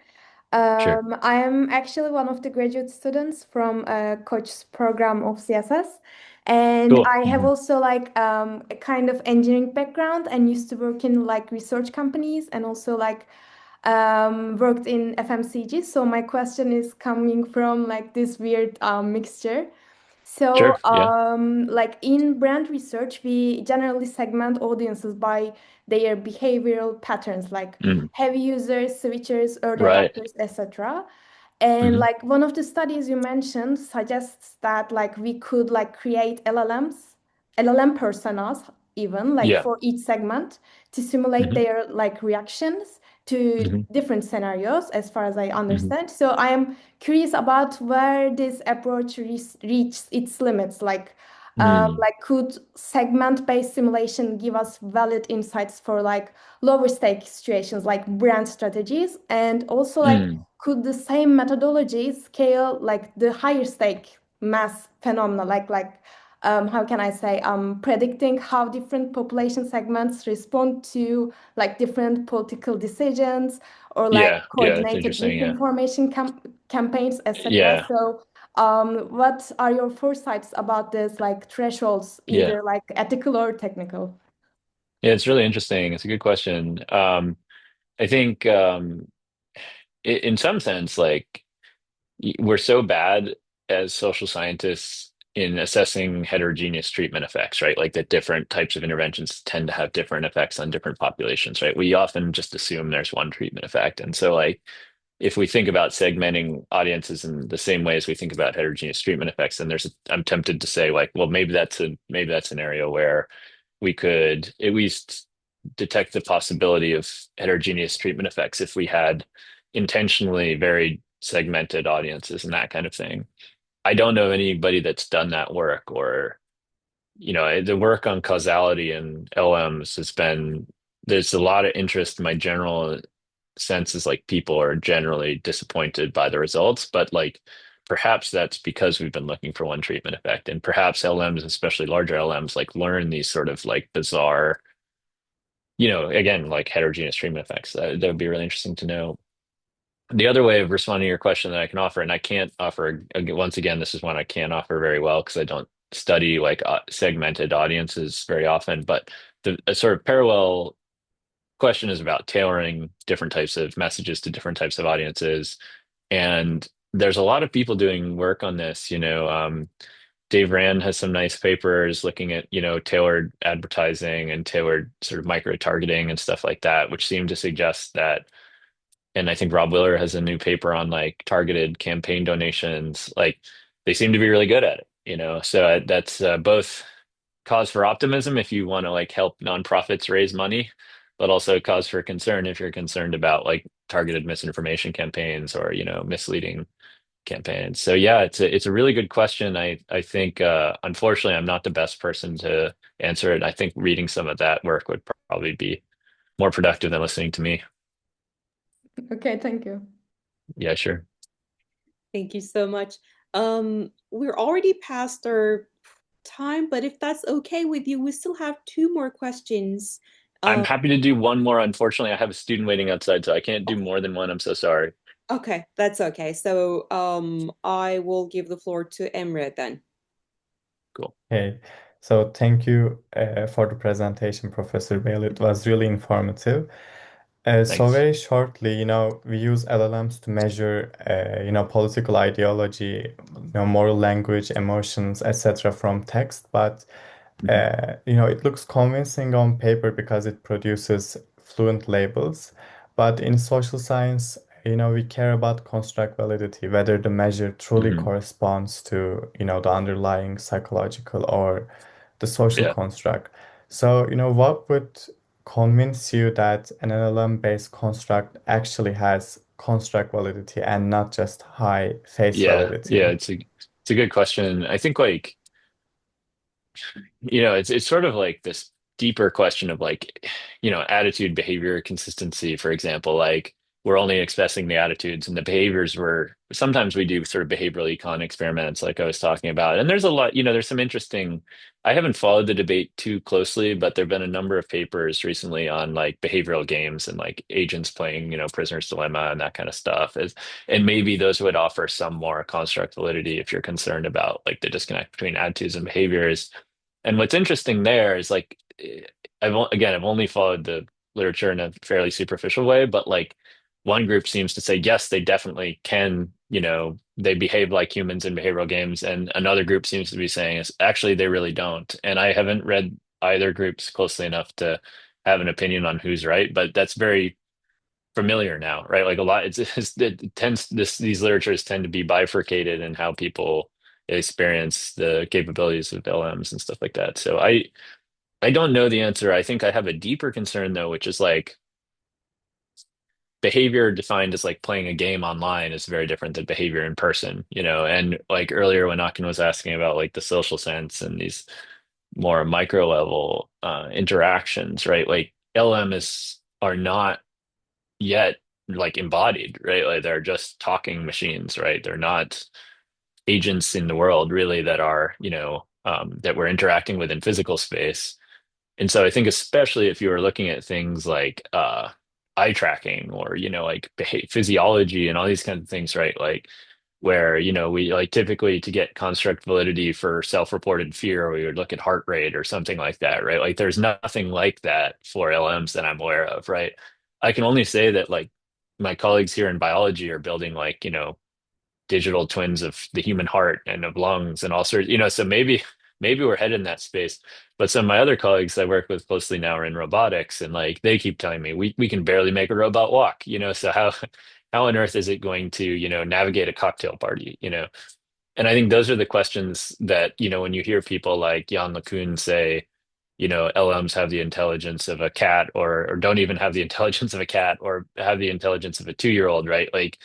Sure. I am actually one of the graduate students from Koç's program of CSS, and Cool. I have Mhm. also like a kind of engineering background and used to work in like research companies and also like worked in FMCG. So my question is coming from like this weird mixture. So, Sure. Yeah. like in brand research, we generally segment audiences by their behavioral patterns, like Mm. heavy users, switchers, early Right. adopters, etc. And Hmm. like one of the studies you mentioned suggests that like we could like create LLM personas even like Yeah. for each segment to simulate Hmm. their like reactions to Hmm. different scenarios, as far as I Hmm. understand. So I am curious about where this approach reaches its limits. Mm. Like could segment-based simulation give us valid insights for like lower stake situations like brand strategies, and also like Mm. could the same methodology scale like the higher stake mass phenomena how can I say predicting how different population segments respond to like different political decisions or like Yeah. Yeah. That's coordinated interesting. Yeah. misinformation campaigns, etc. Yeah. So what are your foresights about this like thresholds, Yeah. either like ethical or technical? Yeah. It's really interesting. It's a good question. I think in some sense, like we're so bad as social scientists in assessing heterogeneous treatment effects, right? Like that different types of interventions tend to have different effects on different populations, right? We often just assume there's one treatment effect. And so like if we think about segmenting audiences in the same way as we think about heterogeneous treatment effects, then I'm tempted to say like, well, maybe that's an area where we could at least detect the possibility of heterogeneous treatment effects if we had intentionally very segmented audiences and that kind of thing. I don't know anybody that's done that work or, the work on causality and LMs there's a lot of interest. My general sense is like people are generally disappointed by the results, but like perhaps that's because we've been looking for one treatment effect. And perhaps LMs, especially larger LMs, like learn these sort of like bizarre, again, like heterogeneous treatment effects. That would be really interesting to know. The other way of responding to your question that I can offer, and I can't offer, once again, this is one I can't offer very well because I don't study like segmented audiences very often, but a sort of parallel question is about tailoring different types of messages to different types of audiences. And there's a lot of people doing work on this. Dave Rand has some nice papers looking at, tailored advertising and tailored sort of micro targeting and stuff like that, which seem to suggest that. And I think Rob Willer has a new paper on like targeted campaign donations. Like they seem to be really good at it. So that's both cause for optimism if you want to like help nonprofits raise money, but also cause for concern if you're concerned about like targeted misinformation campaigns or, misleading campaigns. So yeah, it's a really good question. I think unfortunately I'm not the best person to answer it. I think reading some of that work would probably be more productive than listening to me. Okay, thank you. Yeah, sure. Thank you so much. We're already past our time, but if that's okay with you, we still have two more questions. I'm Um, happy to do one more. Unfortunately, I have a student waiting outside, so I can't do more than one. I'm so sorry. okay, that's okay. So I will give the floor to Emre then. Cool. Hey, so thank you for the presentation, Professor Bale. It was really informative. So Thanks. very shortly, we use LLMs to measure, political ideology, moral language, emotions, etc. from text, but Mhm. it looks convincing on paper because it produces fluent labels. But in social science, we care about construct validity, whether the measure truly Mhm. corresponds to, the underlying psychological or the social Yeah. construct. So, what would convince you that an LLM-based construct actually has construct validity and not just high face Yeah, validity? yeah, it's a good question. I think like, it's sort of like this deeper question of like, attitude, behavior, consistency, for example. Like we're only expressing the attitudes and the behaviors were sometimes we do sort of behavioral econ experiments like I was talking about. And there's a lot, there's some interesting, I haven't followed the debate too closely, but there've been a number of papers recently on like behavioral games and like agents playing, Prisoner's Dilemma and that kind of stuff. And maybe those would offer some more construct validity if you're concerned about like the disconnect between attitudes and behaviors. And what's interesting there is like I've only followed the literature in a fairly superficial way, but like one group seems to say yes, they definitely can, they behave like humans in behavioral games, and another group seems to be saying is actually they really don't. And I haven't read either groups closely enough to have an opinion on who's right, but that's very familiar now, right? Like a lot, it tends these literatures tend to be bifurcated in how people experience the capabilities of LMs and stuff like that. So I don't know the answer. I think I have a deeper concern though, which is like behavior defined as like playing a game online is very different than behavior in person, and like earlier when Akin was asking about like the social sense and these more micro level interactions, right? Like LM is are not yet like embodied, right? Like they're just talking machines, right? They're not agents in the world really that are, that we're interacting with in physical space. And so I think especially if you were looking at things like eye tracking or, like physiology and all these kinds of things, right? Like where, we like typically to get construct validity for self-reported fear, we would look at heart rate or something like that, right? Like there's nothing like that for LMs that I'm aware of, right? I can only say that like my colleagues here in biology are building like, digital twins of the human heart and of lungs and all sorts, so maybe we're headed in that space. But some of my other colleagues I work with closely now are in robotics, and like they keep telling me we can barely make a robot walk, so how on earth is it going to, navigate a cocktail party, And I think those are the questions that, when you hear people like Jan LeCun say, LMs have the intelligence of a cat or don't even have the intelligence of a cat or have the intelligence of a 2-year-old, right? Like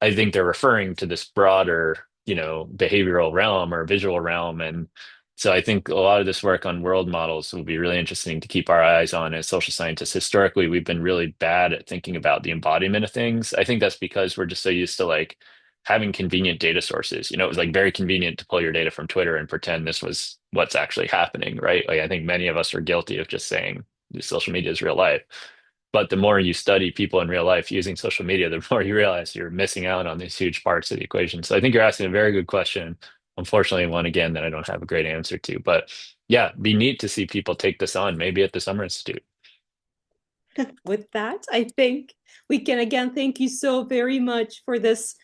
I think they're referring to this broader, behavioral realm or visual realm. And so I think a lot of this work on world models will be really interesting to keep our eyes on as social scientists. Historically, we've been really bad at thinking about the embodiment of things. I think that's because we're just so used to like having convenient data sources. It was like very convenient to pull your data from Twitter and pretend this was what's actually happening, right? Like I think many of us are guilty of just saying social media is real life. But the more you study people in real life using social media, the more you realize you're missing out on these huge parts of the equation. So I think you're asking a very good question. Unfortunately, one again that I don't have a great answer to. But yeah, be neat to see people take this on, maybe at the Summer Institute. With that, I think we can again thank you so very much for this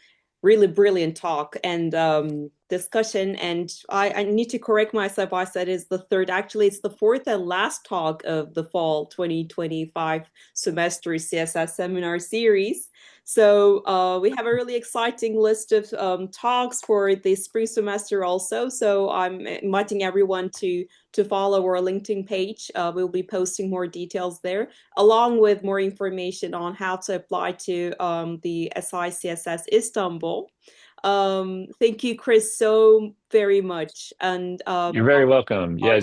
really brilliant talk and discussion. And I need to correct myself. I said it's the third. Actually, it's the fourth and last talk of the fall 2025 semester CSS seminar series. So we have a really exciting list of talks for the spring semester also. So I'm inviting everyone to follow our LinkedIn page. We'll be posting more details there, along with more information on how to apply to the SICSS Istanbul. Thank you, Chris, so very much. And You're very welcome. Yeah,